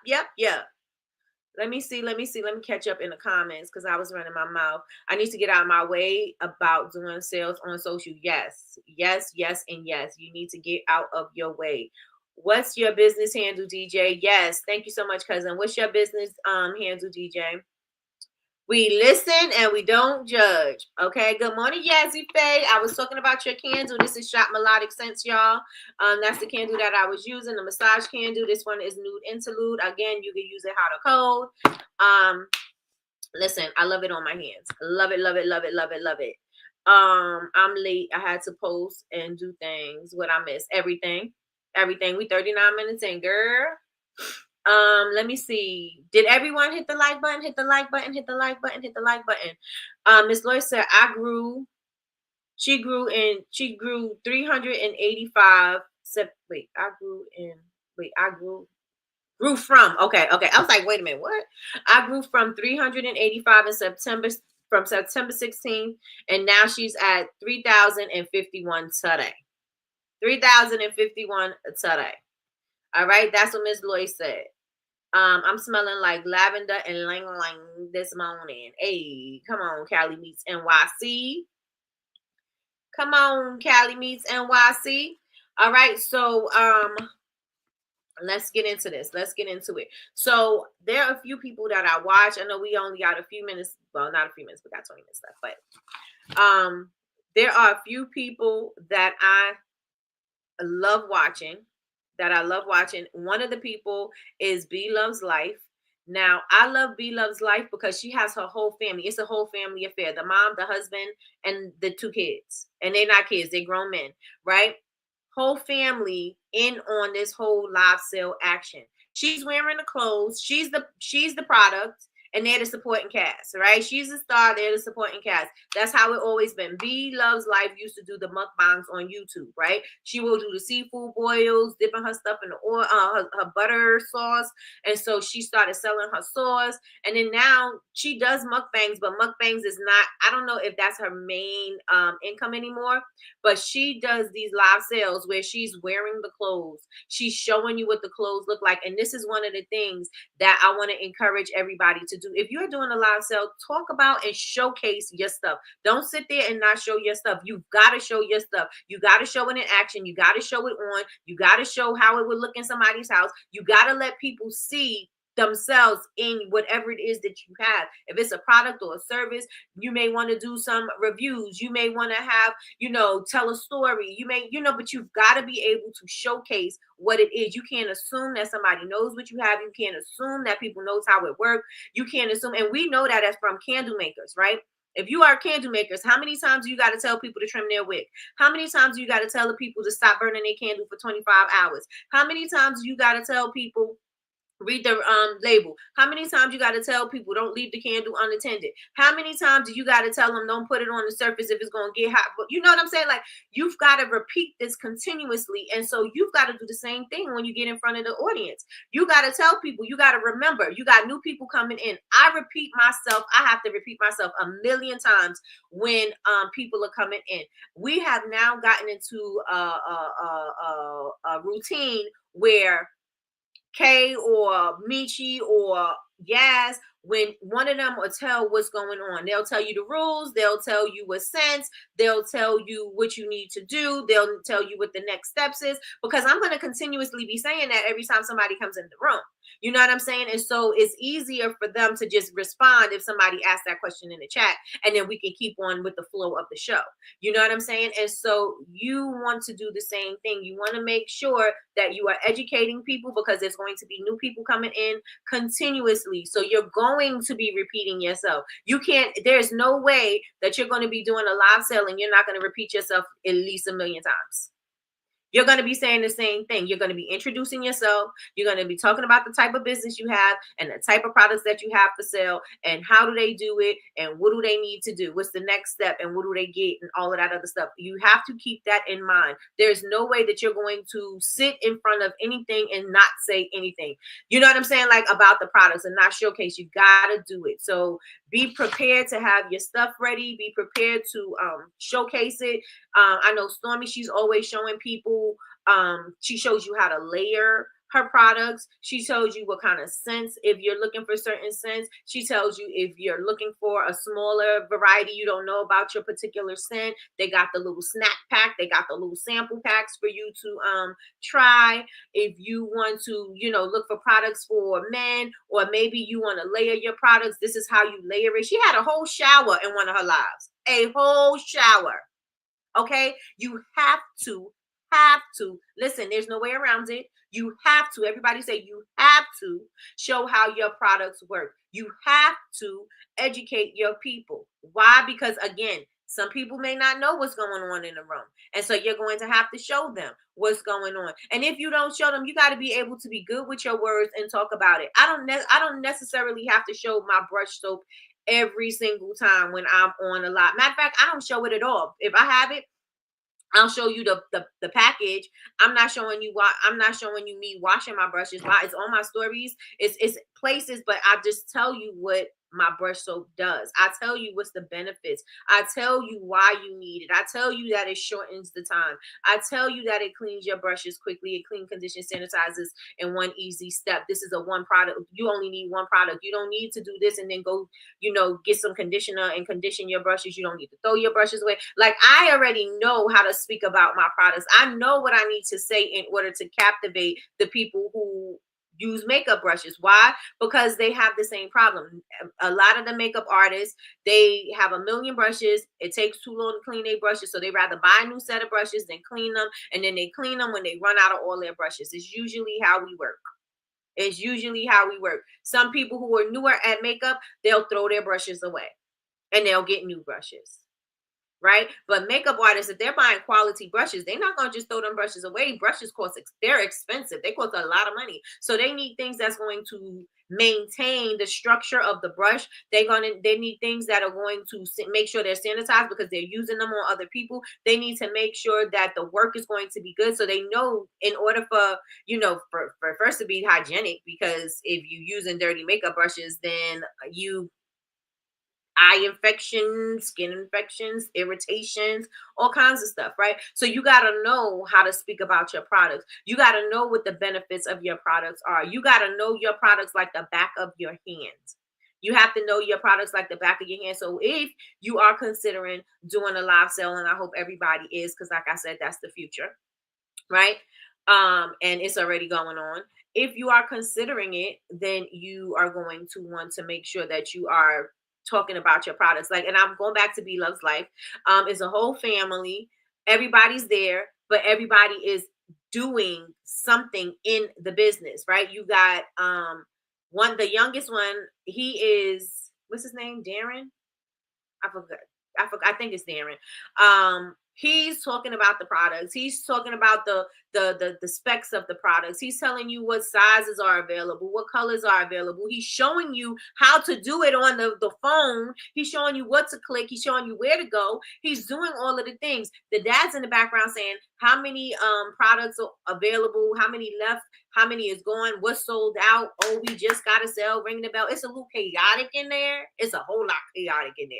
Let me see. Let me catch up in the comments, because I was running my mouth. I need to get out of my way about doing sales on social. Yes, and yes. You need to get out of your way. What's your business handle, DJ? Yes, thank you so much, cousin. What's your business handle, DJ? We listen and we don't judge. Okay. Good morning, Yazzie Faye. I was talking about your candle. This is Shop Melodic Sense, y'all. That's the candle that I was using, the massage candle. This one is Nude Interlude. Again, you can use it hot or cold. Listen, I love it on my hands. Love it, love it, love it, love it, love it. I'm late. I had to post and do things. What I missed? Everything. We 39 minutes in, girl. Let me see. Did everyone hit the like button? Hit the like button, hit the like button, hit the like button. Miss Lois said, she grew 385. Grew from. Okay. I was like, wait a minute, what? I grew from 385 in September, from September 16th, and now she's at 3,051 today. 3,051 today. All right, that's what Miss Lois said. I'm smelling like lavender and lang lang this morning. Hey, come on, Cali Meets NYC. Come on, Cali Meets NYC. All right, so let's get into this. Let's get into it. So there are a few people that I watch. I know we only got a few minutes. Well, not a few minutes, we got 20 minutes left. But there are a few people that I love watching. One of the people is B Loves Life. Now, I love B Loves Life because she has her whole family. It's a whole family affair. The mom, the husband, and the 2 kids. And they're not kids, they're grown men, right? Whole family in on this whole live sale action. She's wearing the clothes. She's the product. And they're the supporting cast, right? She's the star, they're the supporting cast. That's how it always been. B Loves Life used to do the mukbangs on YouTube, right? She will do the seafood boils, dipping her stuff in the oil, her butter sauce. And so she started selling her sauce. And then now she does mukbangs, but mukbangs is not, I don't know if that's her main income anymore, but she does these live sales where she's wearing the clothes. She's showing you what the clothes look like. And this is one of the things that I want to encourage everybody to do. If you're doing a live sale, talk about and showcase your stuff. Don't sit there and not show your stuff. You've got to show your stuff. You got to show it in action. You got to show it on. You got to show how it would look in somebody's house. You got to let people see themselves in whatever it is that you have. If it's a product or a service, you may want to do some reviews. You may want to have, tell a story. You may, but you've got to be able to showcase what it is. You can't assume that somebody knows what you have. You can't assume that people knows how it works. You can't assume, and we know that as from candle makers, right? If you are candle makers, how many times do you got to tell people to trim their wick? How many times do you got to tell the people to stop burning their candle for 25 hours? How many times do you got to tell people read the label? How many times you got to tell people don't leave the candle unattended? How many times do you got to tell them don't put it on the surface if it's going to get hot? But you know what I'm saying? Like, you've got to repeat this continuously. And so you've got to do the same thing when you get in front of the audience. You got to tell people, you got to remember, you got new people coming in. I have to repeat myself a million times when people are coming in. We have now gotten into a routine where Kay or Michi or Yaz, when one of them will tell what's going on, they'll tell you the rules, they'll tell you what sense, they'll tell you what you need to do, they'll tell you what the next steps is, because I'm going to continuously be saying that every time somebody comes in the room. You know what I'm saying? And so it's easier for them to just respond if somebody asks that question in the chat, and then we can keep on with the flow of the show. You know what I'm saying? And so you want to do the same thing. You want to make sure that you are educating people, because there's going to be new people coming in continuously. So you're going to be repeating yourself. There's no way that you're going to be doing a live sale and you're not going to repeat yourself at least a million times. You're going to be saying the same thing. You're going to be introducing yourself. You're going to be talking about the type of business you have and the type of products that you have for sale and how do they do it and what do they need to do? What's the next step and what do they get and all of that other stuff. You have to keep that in mind. There's no way that you're going to sit in front of anything and not say anything. You know what I'm saying? Like, about the products and not showcase. You got to do it. So be prepared to have your stuff ready. Be prepared to showcase it. I know Stormy, she's always showing people. She shows you how to layer her products. She tells you what kind of scents, if you're looking for certain scents. She tells you if you're looking for a smaller variety, you don't know about your particular scent. They got the little snack pack. They got the little sample packs for you to try. If you want to, look for products for men, or maybe you want to layer your products, this is how you layer it. She had a whole shower in one of her lives. A whole shower. Okay? You have to listen. There's no way around it. You have to. Everybody say you have to show how your products work. You have to educate your people. Why? Because again, some people may not know what's going on in the room. And so you're going to have to show them what's going on. And if you don't show them, you got to be able to be good with your words and talk about it. I don't necessarily have to show my brush soap every single time when I'm on a lot. Matter of fact, I don't show it at all. If I have it, I'll show you the package. I'm not showing you me washing my brushes. Why? It's on my stories. It's places, but I just tell you what my brush soap does. I tell you what's the benefits. I tell you why you need it. I tell you that it shortens the time. I tell you that it cleans your brushes quickly. It clean, condition, sanitizes in one easy step. This is a one product. You only need one product. You don't need to do this and then go, get some conditioner and condition your brushes. You don't need to throw your brushes away. Like, I already know how to speak about my products. I know what I need to say in order to captivate the people who use makeup brushes. Why? Because they have the same problem. A lot of the makeup artists, they have a million brushes. It takes too long to clean their brushes, so they rather buy a new set of brushes than clean them, and then they clean them when they run out of all their brushes. It's usually how we work. Some people who are newer at makeup, they'll throw their brushes away and they'll get new brushes. Right? But makeup artists, if they're buying quality brushes, they're not going to just throw them brushes away. Brushes they're expensive. They cost a lot of money. So they need things that's going to maintain the structure of the brush. They need things that are going to make sure they're sanitized because they're using them on other people. They need to make sure that the work is going to be good. So they know, in order for, for first to be hygienic, because if you're using dirty makeup brushes, then eye infections, skin infections, irritations, all kinds of stuff, right? So you got to know how to speak about your products. You got to know what the benefits of your products are. You got to know your products like the back of your hands. You have to know your products like the back of your hand. So if you are considering doing a live sale, and I hope everybody is, because like I said, that's the future, right? And it's already going on. If you are considering it, then you are going to want to make sure that you are talking about your products. Like, and I'm going back to Be Love's Life. It's a whole family. Everybody's there, but everybody is doing something in the business, right? You got the youngest one, he is, what's his name? Darren? I forgot. I think it's Darren. He's talking about the products. He's talking about the specs of the products. He's telling you what sizes are available, what colors are available. He's showing you how to do it on the phone. He's showing you what to click. He's showing you where to go. He's doing all of the things. The dad's in the background saying how many products are available, how many left, how many is going, what's sold out. Oh, we just got to sell, ring the bell. It's a little chaotic in there. It's a whole lot chaotic in there.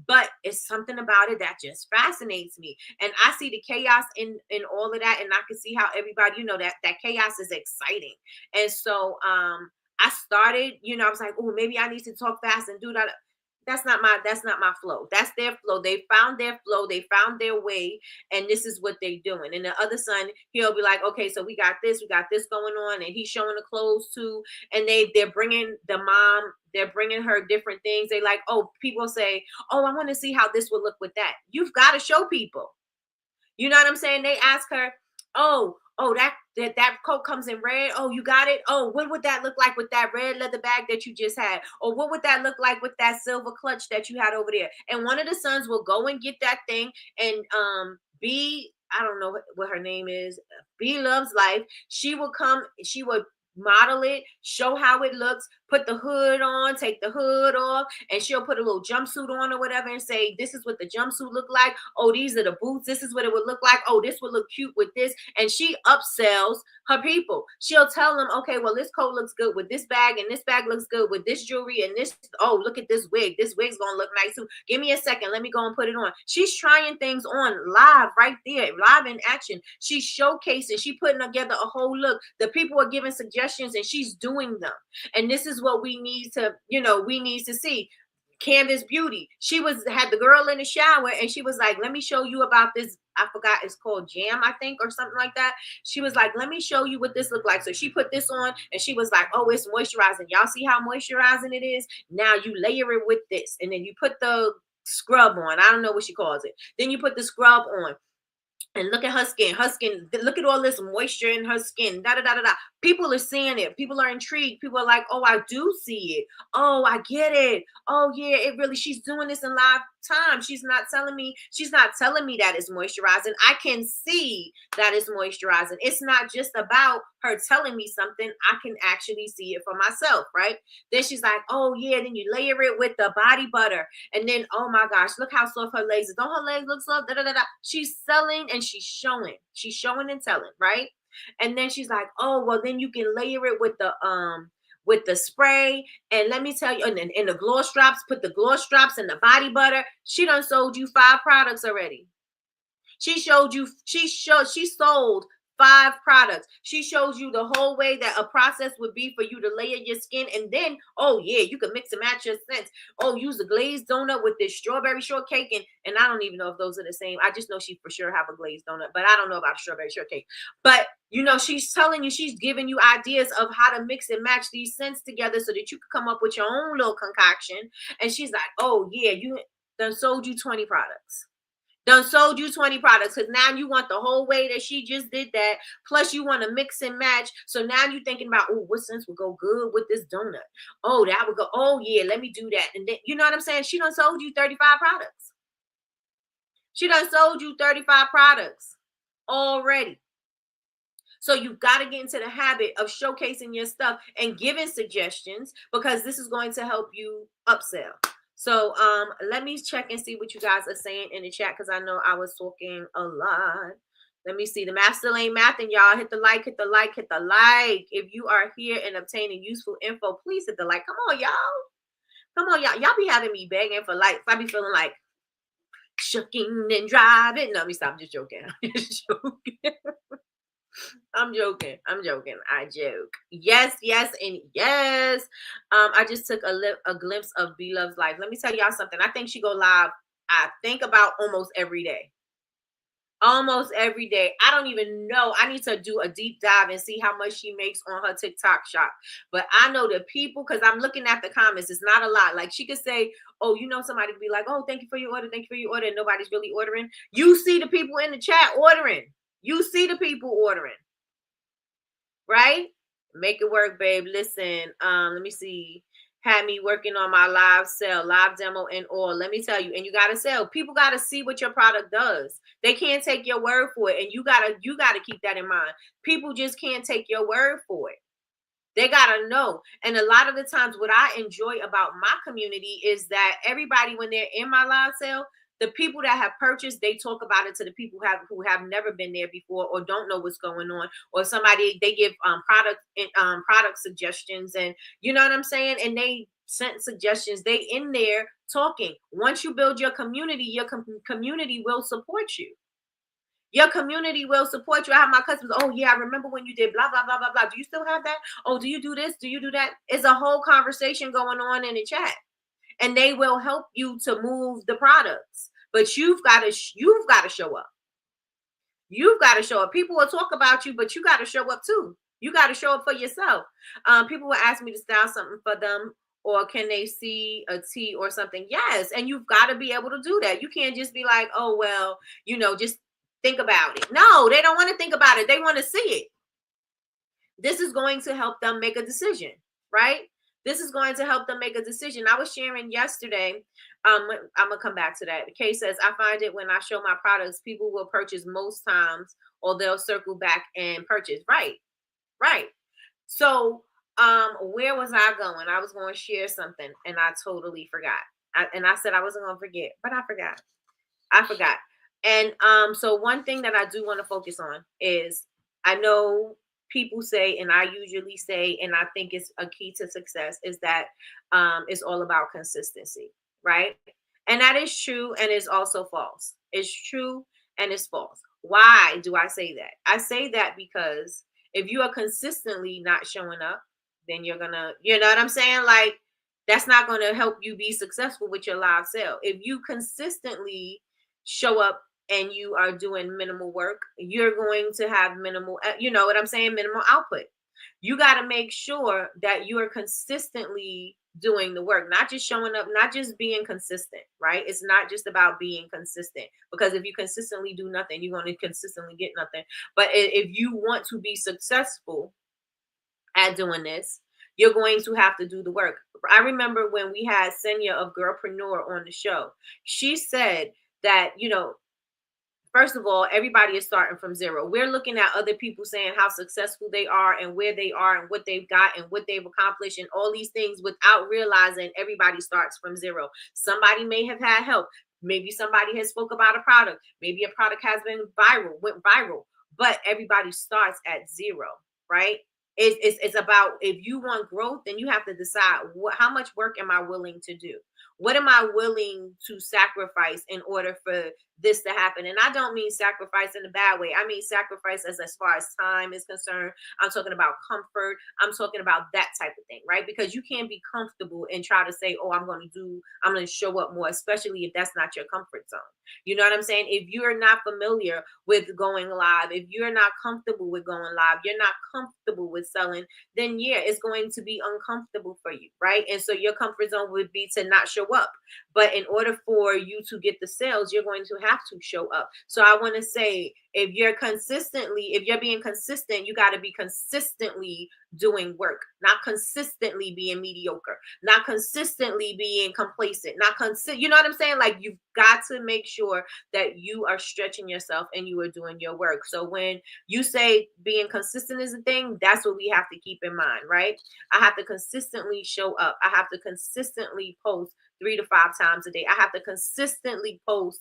But it's something about it that just fascinates me. And I see the chaos in all of that. And I can see how everybody, that chaos is exciting. And so I started, I was like, oh, maybe I need to talk fast and do that. That's not my flow. That's their flow. They found their flow. They found their way. And this is what they're doing. And the other son, he'll be like, okay, so we got this going on. And he's showing the clothes too. And they're bringing the mom, they're bringing her different things. They like, oh, people say, oh, I want to see how this would look with that. You've got to show people. You know what I'm saying? They ask her, oh, that coat comes in red. Oh, you got it. Oh, what would that look like with that red leather bag that you just had? Or what would that look like with that silver clutch that you had over there? And one of the sons will go and get that thing, and I don't know what her name is, Be Love's Life. She will come, she would model it, show how it looks, put the hood on, take the hood off, and she'll put a little jumpsuit on or whatever and say, this is what the jumpsuit look like. Oh, these are the boots. This is what it would look like. Oh, this would look cute with this. And she upsells her people. She'll tell them, okay, well, this coat looks good with this bag, and this bag looks good with this jewelry, and this, oh, look at this wig. This wig's gonna look nice too. Give me a second. Let me go and put it on. She's trying things on live right there, live in action. She's showcasing, she's putting together a whole look. The people are giving suggestions and she's doing them. And this is what we need to, we need to see. Candace Beauty, she had the girl in the shower and she was like, let me show you about this. I forgot, it's called Jam, I think, or something like that. She was like, let me show you what this look like. So she put this on and she was like, oh, it's moisturizing. Y'all see how moisturizing it is? Now you layer it with this, and then you put the scrub on. I don't know what she calls it. Then you put the scrub on. And look at her skin. Her skin, look at all this moisture in her skin. Da da da da da. People are seeing it. People are intrigued. People are like, oh, I do see it. Oh, I get it. Oh, yeah, it really, she's doing this in live time. She's not telling me that it's moisturizing. I can see that it's moisturizing. It's not just about her telling me something. I can actually see it for myself, right? Then she's like, oh, yeah, then you layer it with the body butter. And then, oh my gosh, look how soft her legs are. Don't her legs look soft? Da, da, da, da. She's selling and she's showing. She's showing and telling, right? And then she's like, oh, well, then you can layer it with the spray. And let me tell you, and the gloss drops, put the gloss drops and the body butter. She done sold you 5 products already. She sold 5 products. She shows you the whole way that a process would be for you to layer your skin. And then, oh yeah, you can mix and match your scents. Oh, use a glazed donut with this strawberry shortcake. And I don't even know if those are the same. I just know she for sure have a glazed donut, but I don't know about strawberry shortcake. But she's telling you, she's giving you ideas of how to mix and match these scents together so that you can come up with your own little concoction. And she's like, oh yeah, you done sold you 20 products. Done sold you 20 products because now you want the whole way that she just did that. Plus you want to mix and match. So now you're thinking about, oh, what scents would go good with this donut? Oh, that would go. Oh yeah, let me do that. And then, you know what I'm saying? She done sold you 35 products. She done sold you 35 products already. So you've got to get into the habit of showcasing your stuff and giving suggestions, because this is going to help you upsell. So let me check and see what you guys are saying in the chat, because I know I was talking a lot. Let me see. The math still ain't mathing, y'all. Hit the like, hit the like, hit the like. If you are here and obtaining useful info, please hit the like. Come on, y'all. Come on, y'all. Y'all be having me begging for likes. I be feeling like shucking and driving. No, let me stop. I'm just joking. I'm just joking. I'm joking. I joke. Yes, and yes. I just took a glimpse of B Love's life. Let me tell y'all something. I think she go live, I think, about almost every day. Almost every day. I don't even know. I need to do a deep dive and see how much she makes on her TikTok shop. But I know the people, because I'm looking at the comments, it's not a lot. Like she could say, oh, somebody could be like, oh, thank you for your order. Thank you for your order. And nobody's really ordering. You see the people in the chat ordering. You see the people ordering. Right? Make it work, babe. Listen, let me see. Had me working on my live sell, live demo and all. Let me tell you, and you gotta sell. People gotta see what your product does. They can't take your word for it, and you gotta keep that in mind. People just can't take your word for it. They gotta know. And a lot of the times, what I enjoy about my community is that everybody, when they're in my live sale, the people that have purchased, they talk about it to the people who have never been there before or don't know what's going on, or somebody, they give product suggestions, and you know what I'm saying, and they sent suggestions. They in there talking. Once you build your community, your community will support you. Your community will support you. I have my customers. Oh yeah, I remember when you did blah blah blah blah blah. Do you still have that? Oh, do you do this? Do you do that? It's a whole conversation going on in the chat, and they will help you to move the products. But you've got to show up. You've got to show up. People will talk about you, but you got to show up too. You got to show up for yourself. People will ask me to style something for them, or can they see a tee or something? Yes, and you've got to be able to do that. You can't just be like, oh well, just think about it. No, they don't want to think about it. They want to see it. This is going to help them make a decision, right? This is going to help them make a decision. I was sharing yesterday. I'm gonna come back to that. The case says, I find it when I show my products, people will purchase most times, or they'll circle back and purchase. Right. So where was I going? I was going to share something and I totally forgot. And I said I wasn't going to forget, but I forgot. I forgot. And so one thing that I do want to focus on is, I know people say, and I usually say, and I think it's a key to success, is that it's all about consistency, right? And that is true, and it's also false. It's true and it's false. Why do I say that? I say that because if you are consistently not showing up, then you're gonna, you know what I'm saying? Like, that's not gonna help you be successful with your live sale. If you consistently show up and you are doing minimal work, you're going to have minimal, you know what I'm saying, minimal output. You got to make sure that you are consistently doing the work, not just showing up, not just being consistent, right? It's not just about being consistent, because if you consistently do nothing, you're going to consistently get nothing. But if you want to be successful at doing this, you're going to have to do the work. I remember when we had Senya of Girlpreneur on the show, she said that, first of all, everybody is starting from zero. We're looking at other people saying how successful they are and where they are and what they've got and what they've accomplished and all these things without realizing everybody starts from zero. Somebody may have had help. Maybe somebody has spoke about a product. Maybe a product has went viral, but everybody starts at zero, right? It's about, if you want growth, then you have to decide how much work am I willing to do? What am I willing to sacrifice in order for this to happen? And I don't mean sacrifice in a bad way. I mean sacrifice as far as time is concerned. I'm talking about comfort. I'm talking about that type of thing, right? Because you can't be comfortable and try to say, oh, I'm going to show up more, especially if that's not your comfort zone. You know what I'm saying? If you're not familiar with going live, if you're not comfortable with going live, you're not comfortable with selling, then yeah, it's going to be uncomfortable for you, right? And so your comfort zone would be to not show up. But in order for you to get the sales, you're going to have to show up. So I want to say, if you're being consistent, you got to be consistently doing work, not consistently being mediocre, not consistently being complacent, you know what I'm saying? Like, you've got to make sure that you are stretching yourself and you are doing your work. So when you say being consistent is a thing, that's what we have to keep in mind, right? I have to consistently show up. I have to consistently post 3 to 5 times a day. I have to consistently post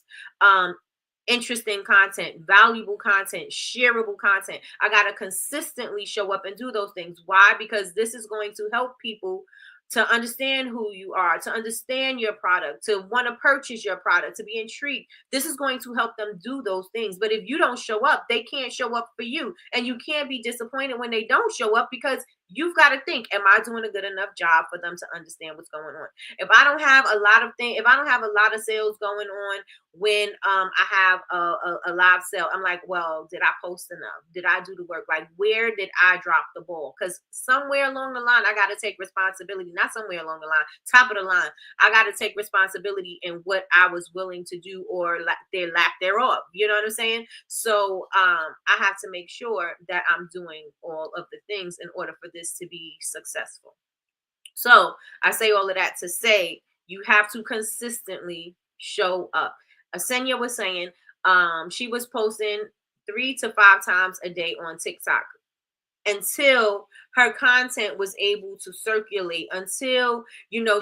interesting content, valuable content, shareable content. I got to consistently show up and do those things. Why? Because this is going to help people to understand who you are, to understand your product, to want to purchase your product, to be intrigued. This is going to help them do those things. But if you don't show up, they can't show up for you. And you can't be disappointed when they don't show up, because you've got to think, am I doing a good enough job for them to understand what's going on? If I don't have a lot of sales going on when I have a live sale, I'm like, well, did I post enough? Did I do the work? Like, where did I drop the ball? Because somewhere along the line, I got to take responsibility. Not somewhere along the line, top of the line, I got to take responsibility in what I was willing to do, or their lack thereof. You know what I'm saying? So I have to make sure that I'm doing all of the things in order for this to be successful. So I say all of that to say, you have to consistently show up. Asenya was saying she was posting 3 to 5 times a day on TikTok until her content was able to circulate, until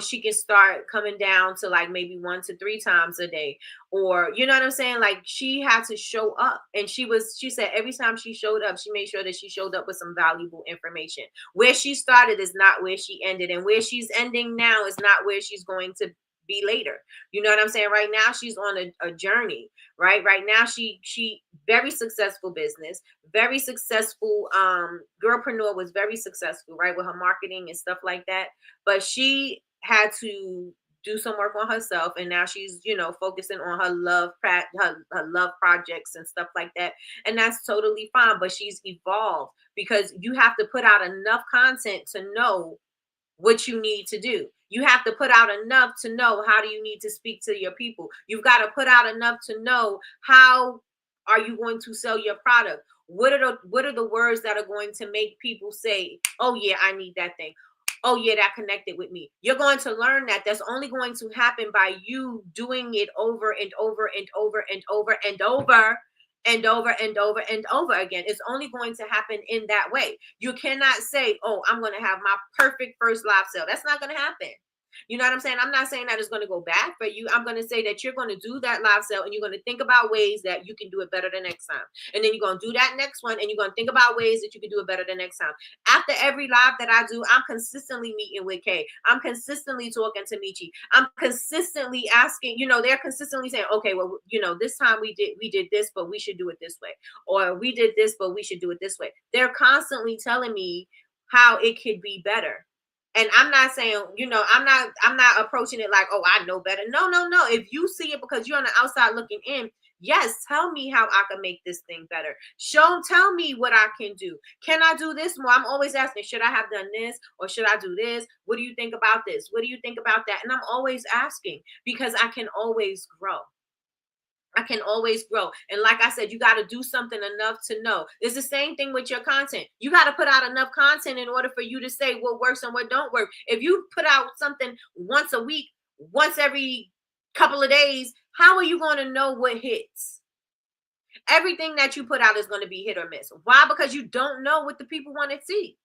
she can start coming down to like maybe 1 to 3 times a day, or you know what I'm saying? Like, she had to show up, and she said every time she showed up, she made sure that she showed up with some valuable information. Where she started is not where she ended, and where she's ending now is not where she's going to be later. You know what I'm saying? Right now she's on a journey, right now she very successful business, very successful girlpreneur, was very successful, right, with her marketing and stuff like that. But she had to do some work on herself, and now she's focusing on her love projects and stuff like that, and that's totally fine. But she's evolved, because you have to put out enough content to know what you need to do. You have to put out enough to know how do you need to speak to your people. You've got to put out enough to know how are you going to sell your product. What are the words that are going to make people say, oh yeah, I need that thing. Oh yeah, that connected with me. You're going to learn that. That's only going to happen by you doing it over and over and over and over and over and over and over and over again. It's only going to happen in that way. You cannot say, oh, I'm going to have my perfect first live sale. That's not going to happen. You know what I'm saying? I'm not saying that it's going to go bad for you. I'm going to say that you're going to do that live sale and you're going to think about ways that you can do it better the next time. And then you're going to do that next one and you're going to think about ways that you can do it better the next time. After every live that I do, I'm consistently meeting with Kay. I'm consistently talking to Michi. I'm consistently asking, they're consistently saying, okay, well, this time we did this, but we should do it this way. Or we did this, but we should do it this way. They're constantly telling me how it could be better. And I'm not saying, I'm not approaching it like, oh, I know better. No. If you see it because you're on the outside looking in, yes, tell me how I can make this thing better. Tell me what I can do. Can I do this more? I'm always asking, should I have done this or should I do this? What do you think about this? What do you think about that? And I'm always asking because I can always grow. I can always grow. And like I said, you got to do something enough to know. It's the same thing with your content. You got to put out enough content in order for you to say what works and what don't work. If you put out something once a week, once every couple of days, how are you going to know what hits? Everything that you put out is going to be hit or miss. Why? Because you don't know what the people want to see.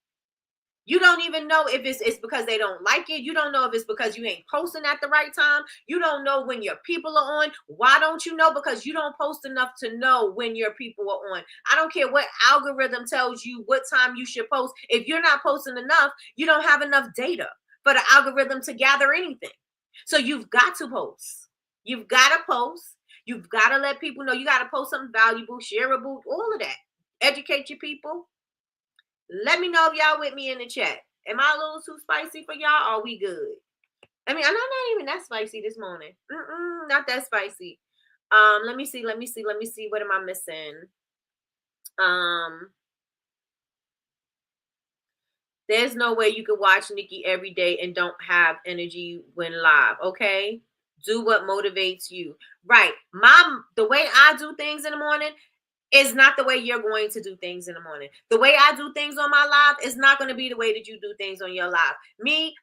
You don't even know if it's because they don't like it. You don't know if it's because you ain't posting at the right time. You don't know when your people are on. Why don't you know? Because you don't post enough to know when your people are on. I don't care what algorithm tells you what time you should post. If you're not posting enough, you don't have enough data for the algorithm to gather anything. So you've got to post. You've got to post. You've got to let people know. You got to post something valuable, shareable, all of that. Educate your people. Let me know if y'all with me in the chat. Am I a little too spicy for y'all? Or are we good? I mean, I'm not even that spicy this morning. Not that spicy. Let me see. What am I missing? There's no way you could watch Nikki every day and don't have energy when live. Okay. Do what motivates you. Right. The way I do things in the morning, is not the way you're going to do things in the morning. The way I do things on my live is not going to be the way that you do things on your live. Me,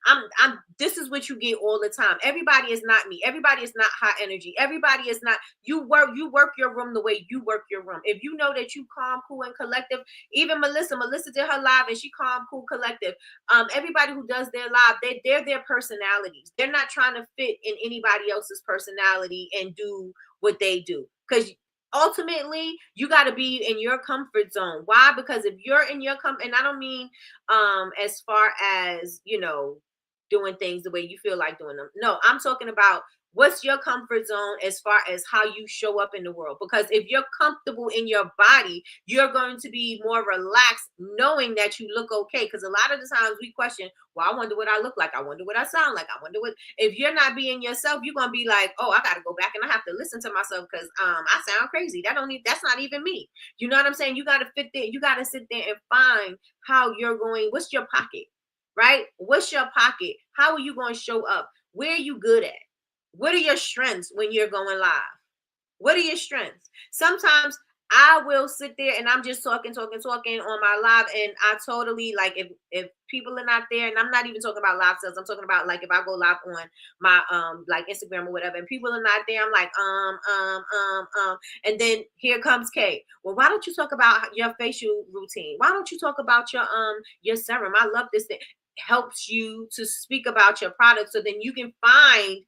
this is what you get all the time. Everybody is not me. Everybody is not high energy. Everybody is not, you work your room the way you work your room. If you know that you calm, cool, and collective, even Melissa did her live and she calm, cool, collective. Everybody who does their live, they're their personalities. They're not trying to fit in anybody else's personality and do what they do. Because ultimately, you got to be in your comfort zone. Why? Because if you're in your comfort, and I don't mean as far as, doing things the way you feel like doing them. No, I'm talking about what's your comfort zone as far as how you show up in the world. Because if you're comfortable in your body, you're going to be more relaxed knowing that you look okay. Because a lot of the times we question, well, I wonder what I look like. I wonder what I sound like. I wonder what, if you're not being yourself, you're going to be like, oh, I got to go back and I have to listen to myself because I sound crazy. That's not even me. You know what I'm saying? You got to fit there. You got to sit there and find how you're going. What's your pocket, right? What's your pocket? How are you going to show up? Where are you good at? What are your strengths when you're going live? What are your strengths? Sometimes I will sit there and I'm just talking on my live, and I totally, like, if people are not there, and I'm not even talking about live sales, I'm talking about like if I go live on my like Instagram or whatever, and people are not there, I'm like and then here comes Kay. Well, why don't you talk about your facial routine? Why don't you talk about your serum? I love this thing. Helps you to speak about your product so then you can find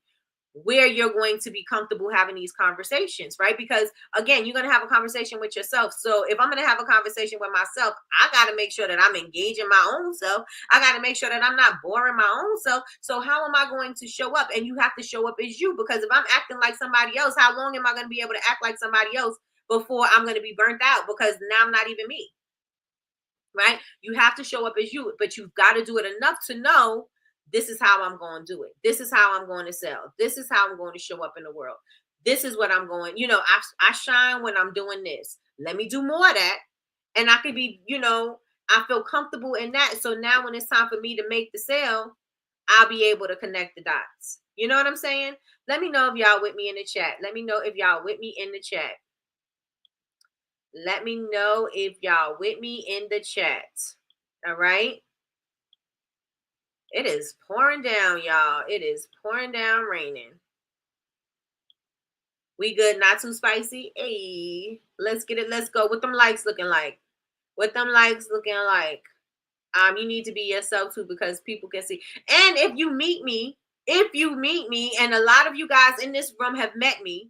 where you're going to be comfortable having these conversations, right? Because again, you're going to have a conversation with yourself. So if I'm going to have a conversation with myself, I got to make sure that I'm engaging my own self. I got to make sure that I'm not boring my own self. So how am I going to show up? And you have to show up as you, because if I'm acting like somebody else, how long am I going to be able to act like somebody else before I'm going to be burnt out? Because now I'm not even me, right? You have to show up as you, but you've got to do it enough to know this is how I'm going to do it. This is how I'm going to sell. This is how I'm going to show up in the world. This is what I'm going, I shine when I'm doing this. Let me do more of that. And I could be, I feel comfortable in that. So now when it's time for me to make the sale, I'll be able to connect the dots. You know what I'm saying? Let me know if y'all with me in the chat. Let me know if y'all with me in the chat. Let me know if y'all with me in the chat. All right. It is pouring down, y'all. It is pouring down, raining. We good, not too spicy. Hey, let's get it. Let's go. What them likes looking like? What them likes looking like? You need to be yourself too because people can see. And if you meet me, and a lot of you guys in this room have met me,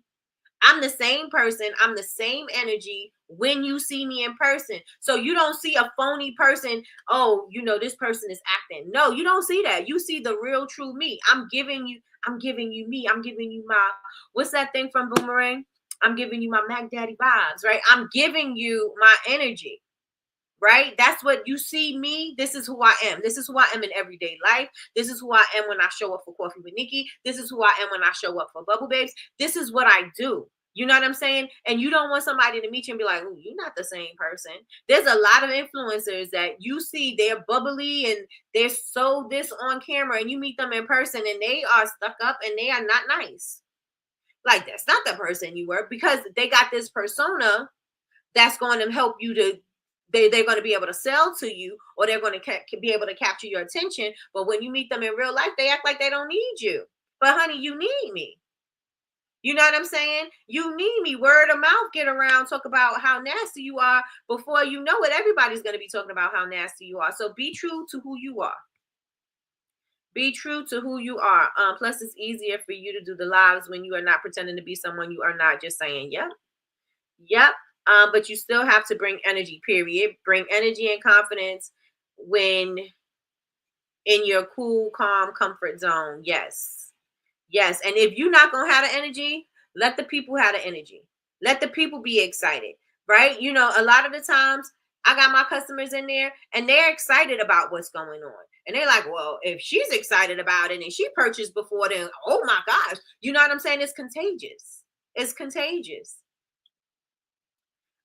I'm the same person. I'm the same energy when you see me in person. So you don't see a phony person. Oh, this person is acting. No, you don't see that. You see the real true me. I'm giving you me. I'm giving you my, what's that thing from Boomerang? I'm giving you my Mac Daddy vibes, right? I'm giving you my energy. Right? That's what you see me. This is who I am. This is who I am in everyday life. This is who I am when I show up for Coffee with Nikki. This is who I am when I show up for Bubble Babes. This is what I do. You know what I'm saying? And you don't want somebody to meet you and be like, "Ooh, you're not the same person." There's a lot of influencers that you see, they're bubbly and they're so this on camera, and you meet them in person and they are stuck up and they are not nice. Like, that's not the person you were, because they got this persona that's going to help you to, they're going to be able to sell to you, or they're going to be able to capture your attention. But when you meet them in real life, they act like they don't need you. But honey, you need me. You know what I'm saying? You need me. Word of mouth get around, talk about how nasty you are. Before you know it, everybody's going to be talking about how nasty you are. So be true to who you are. Be true to who you are. Plus, it's easier for you to do the lives when you are not pretending to be someone you are not. Just saying, yep, yep. But you still have to bring energy, period. Bring energy and confidence when in your cool, calm, comfort zone. Yes. Yes. And if you're not going to have the energy, let the people have the energy. Let the people be excited, right? A lot of the times I got my customers in there and they're excited about what's going on. And they're like, well, if she's excited about it and she purchased before, then, oh my gosh. You know what I'm saying? It's contagious. It's contagious.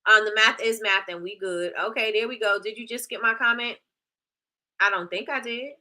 The math is math and we good. Okay, there we go. Did you just get my comment? I don't think I did.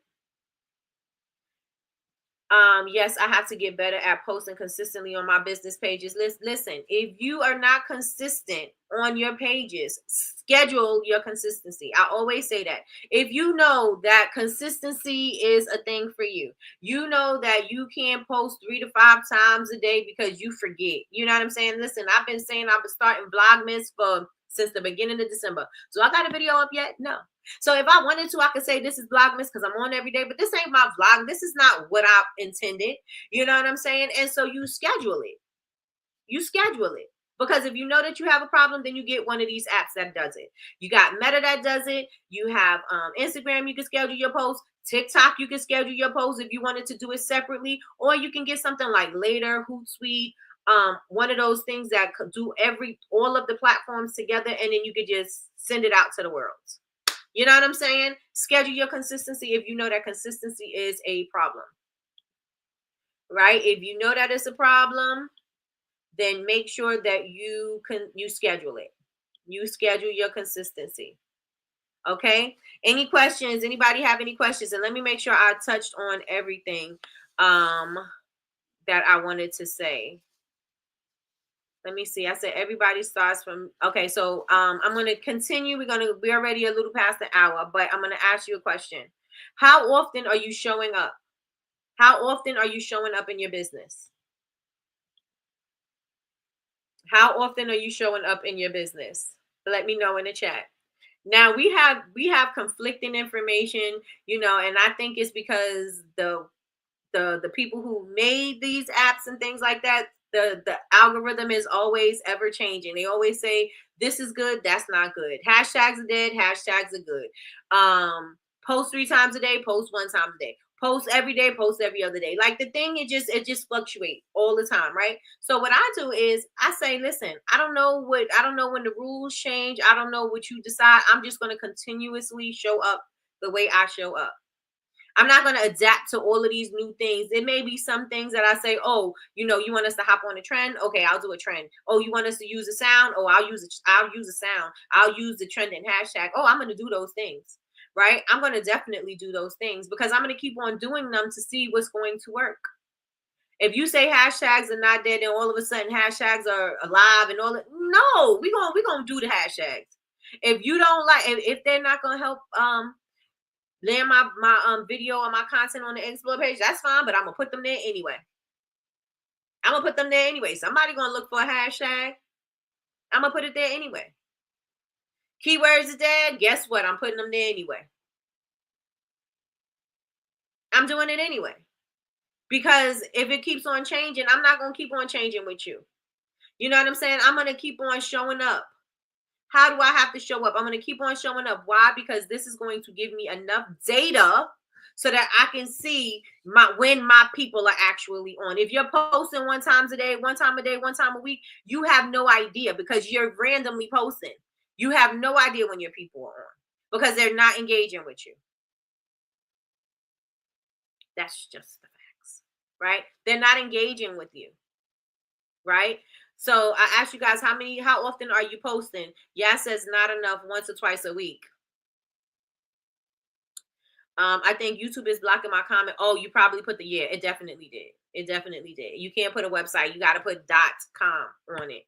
Yes, I have to get better at posting consistently on my business pages. Listen, if you are not consistent on your pages, schedule your consistency. I always say that. If you know that consistency is a thing for you, you know that you can't post 3 to 5 times a day because you forget. You know what I'm saying? Listen, I've been saying I've been starting Vlogmas for since the beginning of December. So I got a video up yet? No. So if I wanted to, I could say this is Vlogmas because I'm on every day, but this ain't my vlog. This is not what I intended. You know what I'm saying? And so you schedule it. You schedule it. Because if you know that you have a problem, then you get one of these apps that does it. You got Meta that does it. You have Instagram, you can schedule your posts. TikTok, you can schedule your posts if you wanted to do it separately. Or you can get something like Later, Hootsuite, one of those things that could do all of the platforms together, and then you could just send it out to the world. You know what I'm saying? Schedule your consistency if you know that consistency is a problem. Right? If you know that it's a problem, then make sure that you schedule it. You schedule your consistency. Okay? Any questions? Anybody have any questions? And let me make sure I touched on everything that I wanted to say. Let me see. I said everybody starts from, okay, so I'm going to continue. We're already a little past the hour, but I'm going to ask you a question. How often are you showing up? How often are you showing up in your business? How often are you showing up in your business? Let me know in the chat. Now we have conflicting information, and I think it's because the people who made these apps and things like that, the algorithm is always ever changing. They always say this is good, that's not good. Hashtags are dead, hashtags are good. Post 3 times a day, post 1 time a day. Post every day, post every other day. Like the thing, it just fluctuates all the time, right? So what I do is I say, listen, I don't know when the rules change. I don't know what you decide. I'm just going to continuously show up the way I show up. I'm not going to adapt to all of these new things. There may be some things that I say, oh, you want us to hop on a trend? Okay, I'll do a trend. Oh, you want us to use a sound? Oh, I'll use a sound. I'll use the trending hashtag. Oh, I'm going to do those things, right? I'm going to definitely do those things because I'm going to keep on doing them to see what's going to work. If you say hashtags are not dead, then all of a sudden hashtags are alive and all that. No, we're gonna do the hashtags. If you don't like, if they're not gonna help land my video or my content on the explore page, that's fine, but I'm gonna put them there anyway. I'm gonna put them there anyway. Somebody gonna look for a hashtag. I'm gonna put it there anyway. Keywords is there. Guess what? I'm putting them there anyway. I'm doing it anyway. Because if it keeps on changing, I'm not gonna keep on changing with you. You know what I'm saying? I'm gonna keep on showing up. How do I have to show up? I'm going to keep on showing up. Why? Because this is going to give me enough data so that I can see when my people are actually on. If you're posting one time a day, one time a week, you have no idea because you're randomly posting. You have no idea when your people are on because they're not engaging with you. That's just the facts, right? They're not engaging with you, right? So I asked you guys how often are you posting? Yeah, says not enough, once or twice a week. I think YouTube is blocking my comment. Oh, you probably put it definitely did. It definitely did. You can't put a website. You got to put .com on it.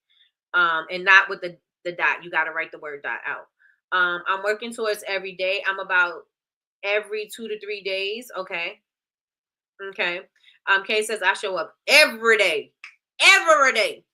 And not with the dot. You got to write the word dot out. I'm working towards every day. I'm about every 2 to 3 days. Okay. Okay. Kay says I show up every day. Every day.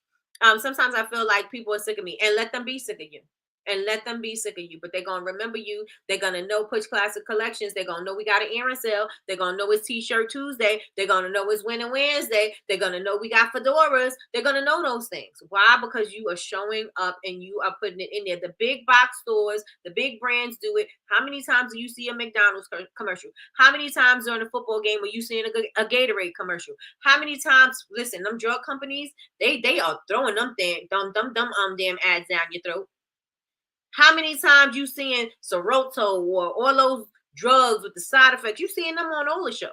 Sometimes I feel like people are sick of me, and let them be sick of you. And let them be sick of you, but they're gonna remember you. They're gonna know Push Classic Collections. They're gonna know we got an errand sale. They're gonna know it's T-shirt Tuesday. They're gonna know it's Winter Wednesday. They're gonna know we got fedoras. They're gonna know those things. Why? Because you are showing up and you are putting it in there. The big box stores, the big brands do it. How many times do you see a McDonald's commercial? How many times during a football game are you seeing a Gatorade commercial? How many times? Listen, them drug companies, they are throwing them damn ads down your throat. How many times you seeing Soroto or all those drugs with the side effects? You seeing them on all the shows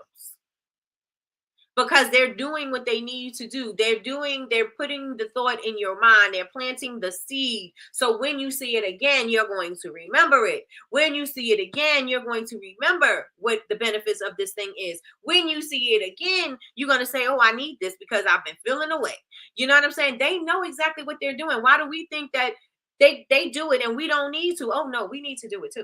because they're doing what they need to do. They're putting the thought in your mind. They're planting the seed. So when you see it again, you're going to remember it. When you see it again, you're going to remember what the benefits of this thing is. When you see it again, you're going to say, oh, I need this because I've been feeling away. You know what I'm saying? They know exactly what they're doing. Why do we think that they do it and we don't need to? Oh no, we need to do it too.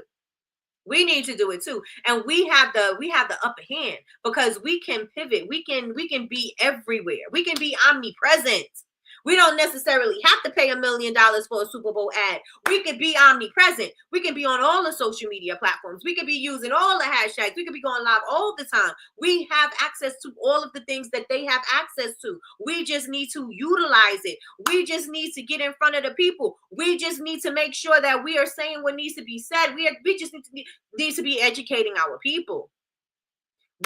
We need to do it too. And we have the upper hand because we can pivot. We can be everywhere. We can be omnipresent. We don't necessarily have to pay $1 million for a Super Bowl ad. We could be omnipresent. We can be on all the social media platforms. We could be using all the hashtags. We could be going live all the time. We have access to all of the things that they have access to. We just need to utilize it. We just need to get in front of the people. We just need to make sure that we are saying what needs to be said. We just need to be educating our people.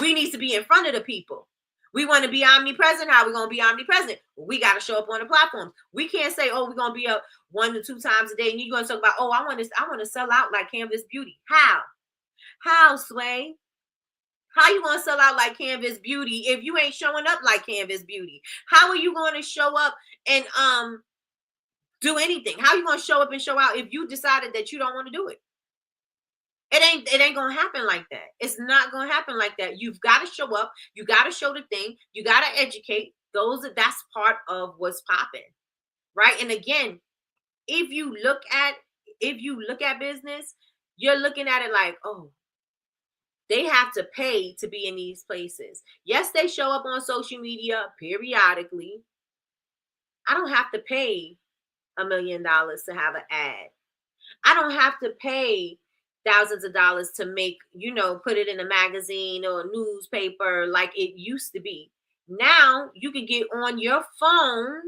We need to be in front of the people. We want to be omnipresent. How are we going to be omnipresent? We got to show up on the platforms. We can't say, oh, we're going to be up 1 to 2 times a day. And you're going to talk about, oh, I want to sell out like Canvas Beauty. How, Sway? How you going to sell out like Canvas Beauty if you ain't showing up like Canvas Beauty? How are you going to show up and do anything? How are you going to show up and show out if you decided that you don't want to do it? It ain't gonna happen like that. It's not gonna happen like that. You've got to show up. You got to show the thing. You got to educate. That's part of what's popping, right? And again, if you look at business, you're looking at it like, oh, they have to pay to be in these places. Yes, they show up on social media periodically. I don't have to pay $1 million to have an ad. I don't have to pay thousands of dollars to make, put it in a magazine or a newspaper like it used to be. Now you can get on your phone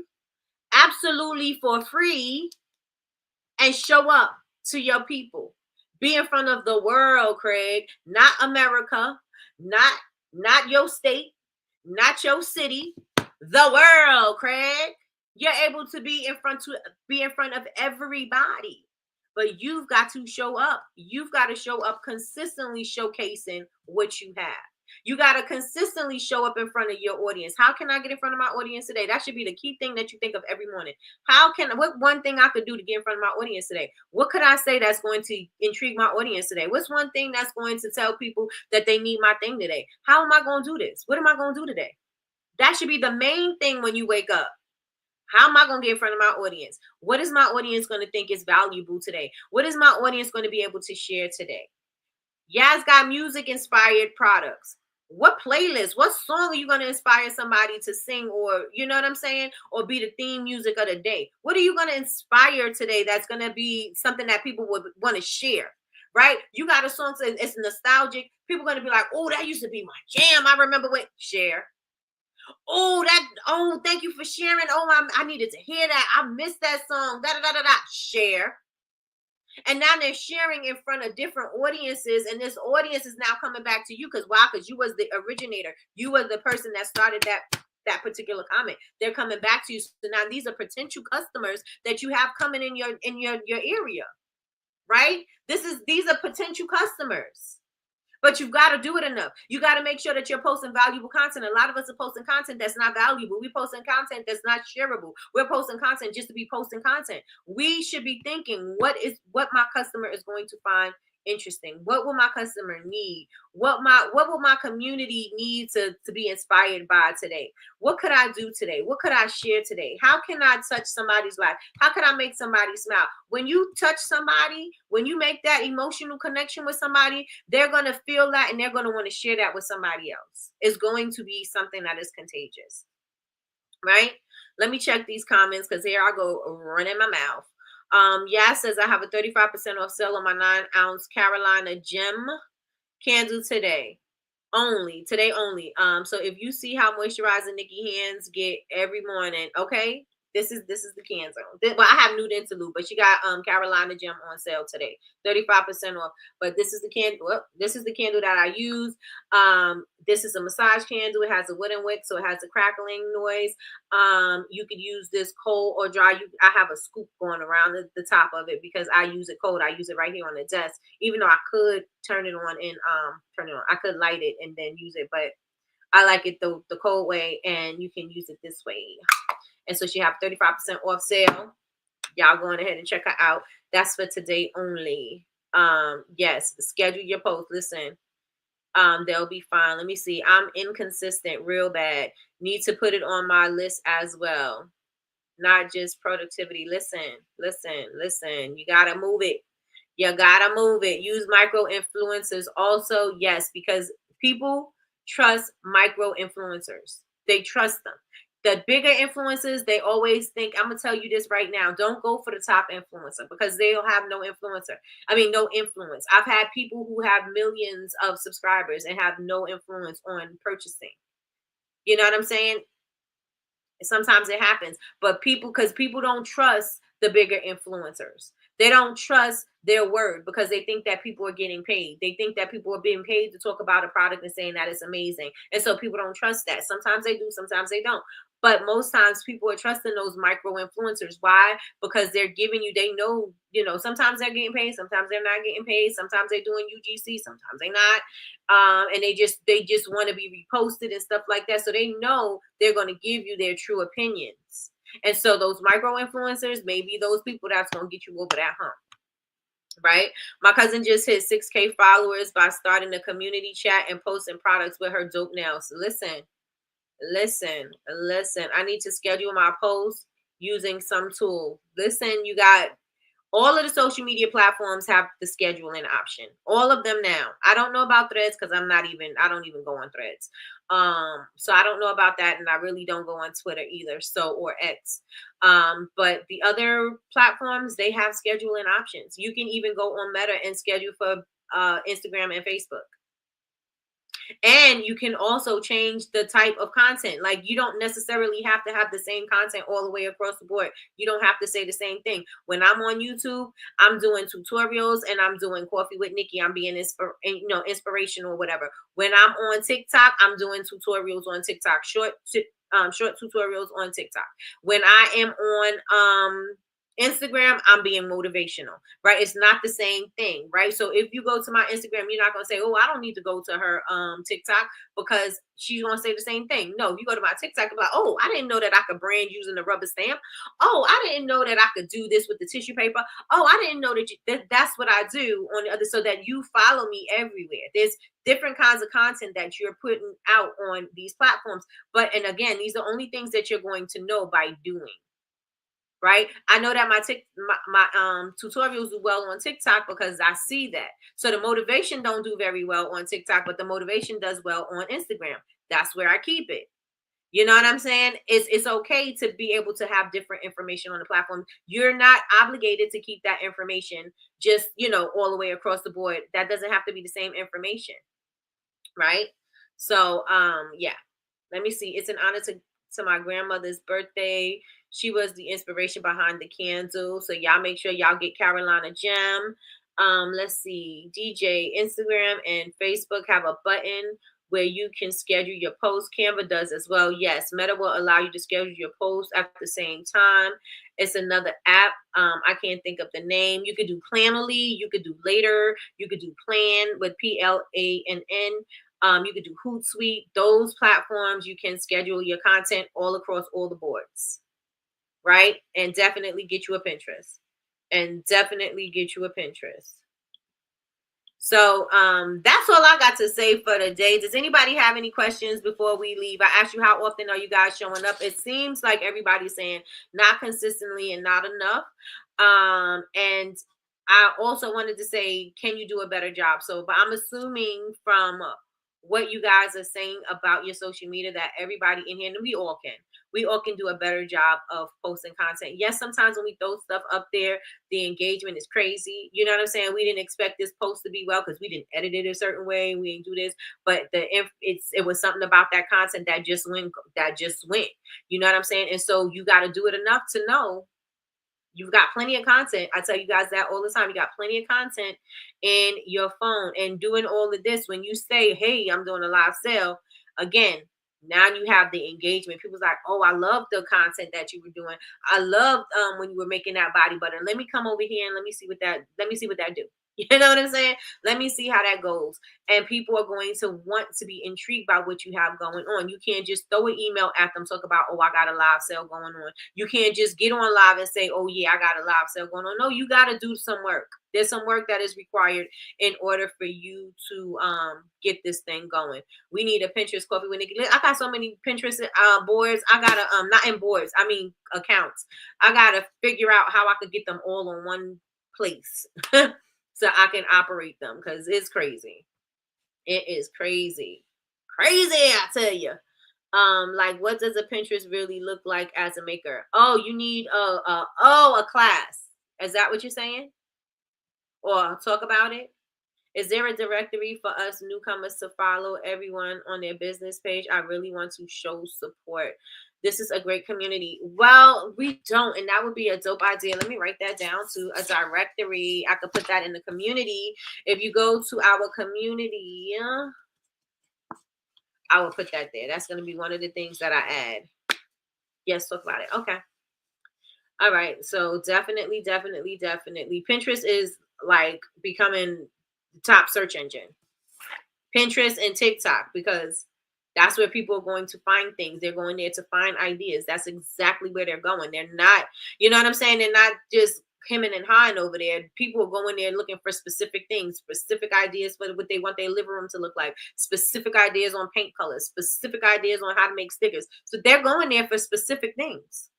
absolutely for free and show up to your people. Be in front of the world, Craig, not America, not your state, not your city, the world, Craig. You're able to be in front of everybody. But you've got to show up. You've got to show up consistently showcasing what you have. You got to consistently show up in front of your audience. How can I get in front of my audience today? That should be the key thing that you think of every morning. What one thing I could do to get in front of my audience today? What could I say that's going to intrigue my audience today? What's one thing that's going to tell people that they need my thing today? How am I going to do this? What am I going to do today? That should be the main thing when you wake up. How am I going to get in front of my audience? What is my audience going to think is valuable today? What is my audience going to be able to share today? Yaz got music inspired products. What playlist, what song are you going to inspire somebody to sing, or you know what I'm saying, or be the theme music of the day? What are you going to inspire today that's going to be something that people would want to share? Right? You got a song that it's nostalgic. People are going to be like, oh, that used to be my jam. I remember when. Share. Oh, thank you for sharing. Oh, I needed to hear that. I missed that song. Da da da da da. Share. And now they're sharing in front of different audiences, and this audience is now coming back to you because why? Because you was the originator. You were the person that started that particular comment. They're coming back to you. So now these are potential customers that you have coming in your area, right? These are potential customers. But you've got to do it enough. You got to make sure that you're posting valuable content. A lot of us are posting content that's not valuable. We're posting content that's not shareable. We're posting content just to be posting content. We should be thinking, what my customer is going to find interesting? What will my customer need? What will my community need to be inspired by today? What could I do today? What could I share today? How can I touch somebody's life? How can I make somebody smile? When you touch somebody, when you make that emotional connection with somebody, they're going to feel that and they're going to want to share that with somebody else. It's going to be something that is contagious, right? Let me check these comments because here I go running my mouth. Yas says I have a 35% off sale on my 9-ounce Carolina gem candle today. Today only. So if you see how moisturizing Nikki hands get every morning, okay, this is the can zone. Well, I have nude interlude, but she got Carolina gem on sale today, 35% off. But this is the candle. Well, this is the candle that I use. This is a massage candle. It has a wooden wick, so it has a crackling noise. You could use this cold or dry. I have a scoop going around the top of it because I use it cold. I use it right here on the desk, even though I could turn it on and turn it on. I could light it and then use it, but I like it the cold way, and you can use it this way. And so she have 35% off sale. Y'all going ahead and check her out. That's for today only. Yes, schedule your post. Listen, they'll be fine. Let me see. I'm inconsistent real bad. Need to put it on my list as well. Not just productivity. Listen. You gotta move it. You gotta move it. Use micro influencers also. Yes, because people trust micro influencers. They trust them. The bigger influencers, they always think, I'm gonna tell you this right now, don't go for the top influencer because they'll have no no influence. I've had people who have millions of subscribers and have no influence on purchasing. You know what I'm saying? Sometimes it happens, but because people don't trust the bigger influencers. They don't trust their word because they think that people are getting paid. They think that people are being paid to talk about a product and saying that it's amazing. And so people don't trust that. Sometimes they do, sometimes they don't. But most times people are trusting those micro influencers. Why? Because they're giving you, they know, sometimes they're getting paid, sometimes they're not getting paid, sometimes they're doing UGC, sometimes they're not. And they just want to be reposted and stuff like that. So they know they're going to give you their true opinions. And so those micro influencers may be those people that's going to get you over that hump. Right? My cousin just hit 6K followers by starting a community chat and posting products with her dope nails. Listen. I need to schedule my posts using some tool. Listen, you got all of the social media platforms have the scheduling option. All of them now. I don't know about Threads because I don't even go on Threads. So I don't know about that, and I really don't go on Twitter either. Or X. But the other platforms, they have scheduling options. You can even go on Meta and schedule for Instagram and Facebook. And you can also change the type of content. Like, you don't necessarily have to have the same content all the way across the board. You don't have to say the same thing. When I'm on YouTube, I'm doing tutorials and I'm doing Coffee with Nikki. I'm being inspirational or whatever. When I'm on TikTok, I'm doing tutorials on TikTok, short tutorials on TikTok. When I am on Instagram, I'm being motivational, right? It's not the same thing, right? So if you go to my Instagram, you're not going to say, oh, I don't need to go to her TikTok because she's going to say the same thing. No, if you go to my TikTok, you're like, oh, I didn't know that I could brand using the rubber stamp. Oh, I didn't know that I could do this with the tissue paper. Oh, I didn't know that's what I do on the other, so that you follow me everywhere. There's different kinds of content that you're putting out on these platforms. And again, these are only things that you're going to know by doing. right? I know that my tutorials do well on TikTok because I see that. So the motivation don't do very well on TikTok, but the motivation does well on Instagram. That's where I keep it. You know what I'm saying? It's okay to be able to have different information on the platform. You're not obligated to keep that information just, all the way across the board. That doesn't have to be the same information, right? So, yeah. Let me see. It's an honor to my grandmother's birthday. She was the inspiration behind the candle. So y'all make sure y'all get Carolina Gem. Let's see. DJ, Instagram, and Facebook have a button where you can schedule your post. Canva does as well. Yes, Meta will allow you to schedule your post at the same time. It's another app. I can't think of the name. You could do Planoly. You could do Later. You could do Plan with PLANN. You could do Hootsuite. Those platforms, you can schedule your content all across all the boards, right? And definitely get you a Pinterest. So that's all I got to say for today. Does anybody have any questions before we leave? I asked you, how often are you guys showing up? It seems like everybody's saying not consistently and not enough. And I also wanted to say, can you do a better job? So, but I'm assuming from what you guys are saying about your social media that everybody in here, and we all can do a better job of posting content. Yes, sometimes when we throw stuff up there, the engagement is crazy. You know what I'm saying? We didn't expect this post to be well because we didn't edit it a certain way. We didn't do this, but it was something about that content that just went. You know what I'm saying? And so you got to do it enough to know you've got plenty of content. I tell you guys that all the time. You got plenty of content in your phone, and doing all of this. When you say, hey, I'm doing a live sale, again, now you have the engagement. People's like, oh, I love the content that you were doing. I loved when you were making that body butter. Let me come over here and let me see what that do. You know what I'm saying? Let me see how that goes. And people are going to want to be intrigued by what you have going on. You can't just throw an email at them, talk about, oh, I got a live sale going on. You can't just get on live and say, oh, yeah, I got a live sale going on. No, you got to do some work. There's some work that is required in order for you to get this thing going. We need a Pinterest coffee with Nikkie. I got so many Pinterest boards. I got to, not in boards, I mean accounts. I got to figure out how I could get them all on one place. So I can operate them, because it's crazy. It is crazy. Crazy, I tell you. Like, what does a Pinterest really look like as a maker? Oh, you need a class. Is that what you're saying? Or talk about it? Is there a directory for us newcomers to follow everyone on their business page? I really want to show support. This is a great community. Well, we don't, and that would be a dope idea. Let me write that down to a directory. I could put that in the community. If you go to our community, I will put that there. That's going to be one of the things that I add. Yes, talk about it. Okay. All right. So definitely. Pinterest is like becoming the top search engine. Pinterest and TikTok, because that's where people are going to find things. They're going there to find ideas. That's exactly where they're going. They're not, you know what I'm saying? They're not just hemming and hawing over there. People are going there looking for specific things, specific ideas for what they want their living room to look like, specific ideas on paint colors, specific ideas on how to make stickers. So they're going there for specific things,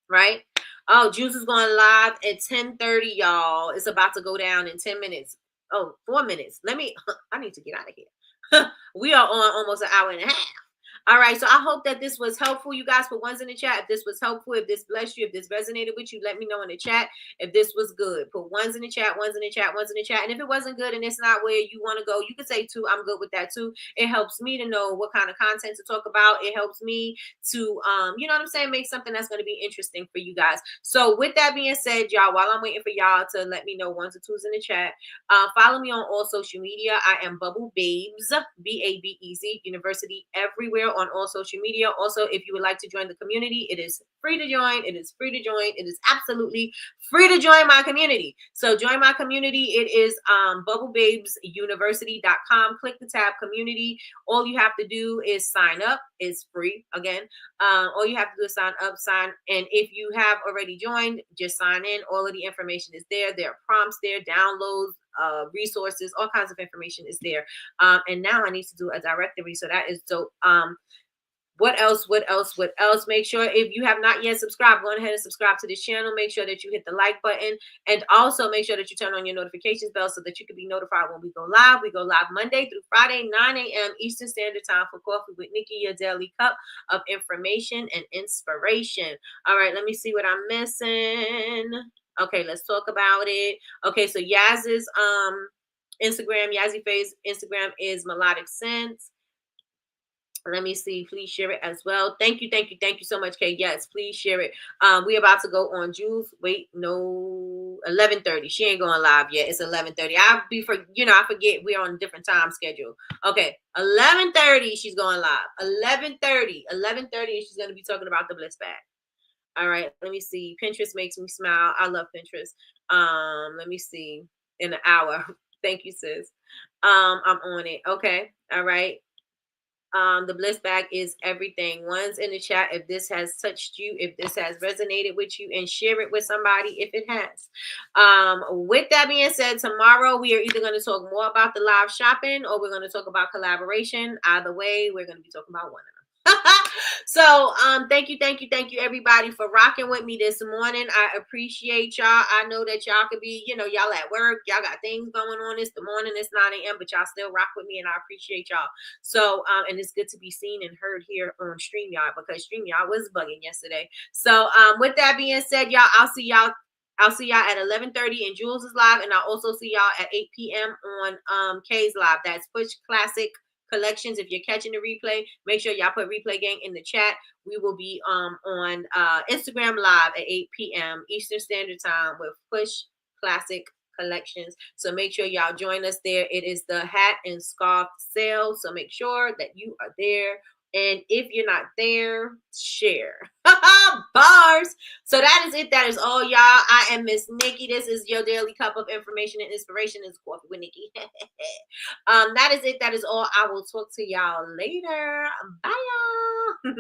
right? Oh, Juice is going live at 10:30, y'all. It's about to go down in 10 minutes. Oh, 4 minutes. I need to get out of here. We are on almost an hour and a half. All right, so I hope that this was helpful. You guys put ones in the chat if this was helpful, if this blessed you, if this resonated with you. Let me know in the chat if this was good. Put ones in the chat. And if it wasn't good and it's not where you want to go, you can say two. I'm good with that too. It helps me to know what kind of content to talk about. It helps me to, you know what I'm saying, make something that's going to be interesting for you guys. So with that being said, y'all, while I'm waiting for y'all to let me know ones or twos in the chat, follow me on all social media. I am Bubble Babes, BABEZ University, everywhere on all social media. Also, if you would like to join the community, it is free to join. It is absolutely free to join my community. So join my community. It is bubblebabesuniversity.com. Click the tab community. All you have to do is sign up. It's free. Again, all you have to do is sign up, and if you have already joined, just sign in. All of the information is there. There are prompts there, downloads, resources, all kinds of information is there. And now I need to do a directory. So that is dope. What else? What else? What else? Make sure if you have not yet subscribed, go ahead and subscribe to this channel. Make sure that you hit the like button, and also make sure that you turn on your notifications bell so that you can be notified when we go live. We go live Monday through Friday, 9 a.m. Eastern Standard Time for Coffee with Nikki, your daily cup of information and inspiration. All right, let me see what I'm missing. Okay, let's talk about it. Okay, so Yaz's Instagram, Yazzie Faye's Instagram is Melodic Sense. Let me see. Please share it as well. Thank you, thank you, thank you so much, Kay. Yes, please share it. We're about to go on Jules. Wait, no, 11:30. She ain't going live yet. It's 11:30. I forget we're on a different time schedule. Okay, 11:30. She's going live. 11:30. 11:30, and she's gonna be talking about the bliss bag. All right. Let me see. Pinterest makes me smile. I love Pinterest. Let me see. In an hour. Thank you, sis. I'm on it. Okay. All right. The bliss bag is everything. One's in the chat if this has touched you, if this has resonated with you, and share it with somebody if it has. With that being said, tomorrow we are either going to talk more about the live shopping or we're going to talk about collaboration. Either way, we're going to be talking about one of them. So thank you everybody for rocking with me this morning. I appreciate y'all. I know that y'all could be, y'all at work, y'all got things going on this the morning, it's 9 a.m., but y'all still rock with me, and I appreciate y'all. So and it's good to be seen and heard here on StreamYard, because StreamYard was bugging yesterday. So with that being said, y'all, I'll see y'all at 11:30 in Jules' live, and I'll also see y'all at 8 p.m. on Kay's live. That's Push Classic Collections. If you're catching the replay, make sure y'all put replay gang in the chat. We will be on Instagram live at 8 p.m. Eastern Standard Time with Push Classic Collections. So make sure y'all join us there. It is the hat and scarf sale, so make sure that you are there. And if you're not there, share. Bars. So that is it. That is all, y'all. I am Miss Nikki. This is your daily cup of information and inspiration. It's Coffee with Nikki. That is it. That is all. I will talk to y'all later. Bye, y'all.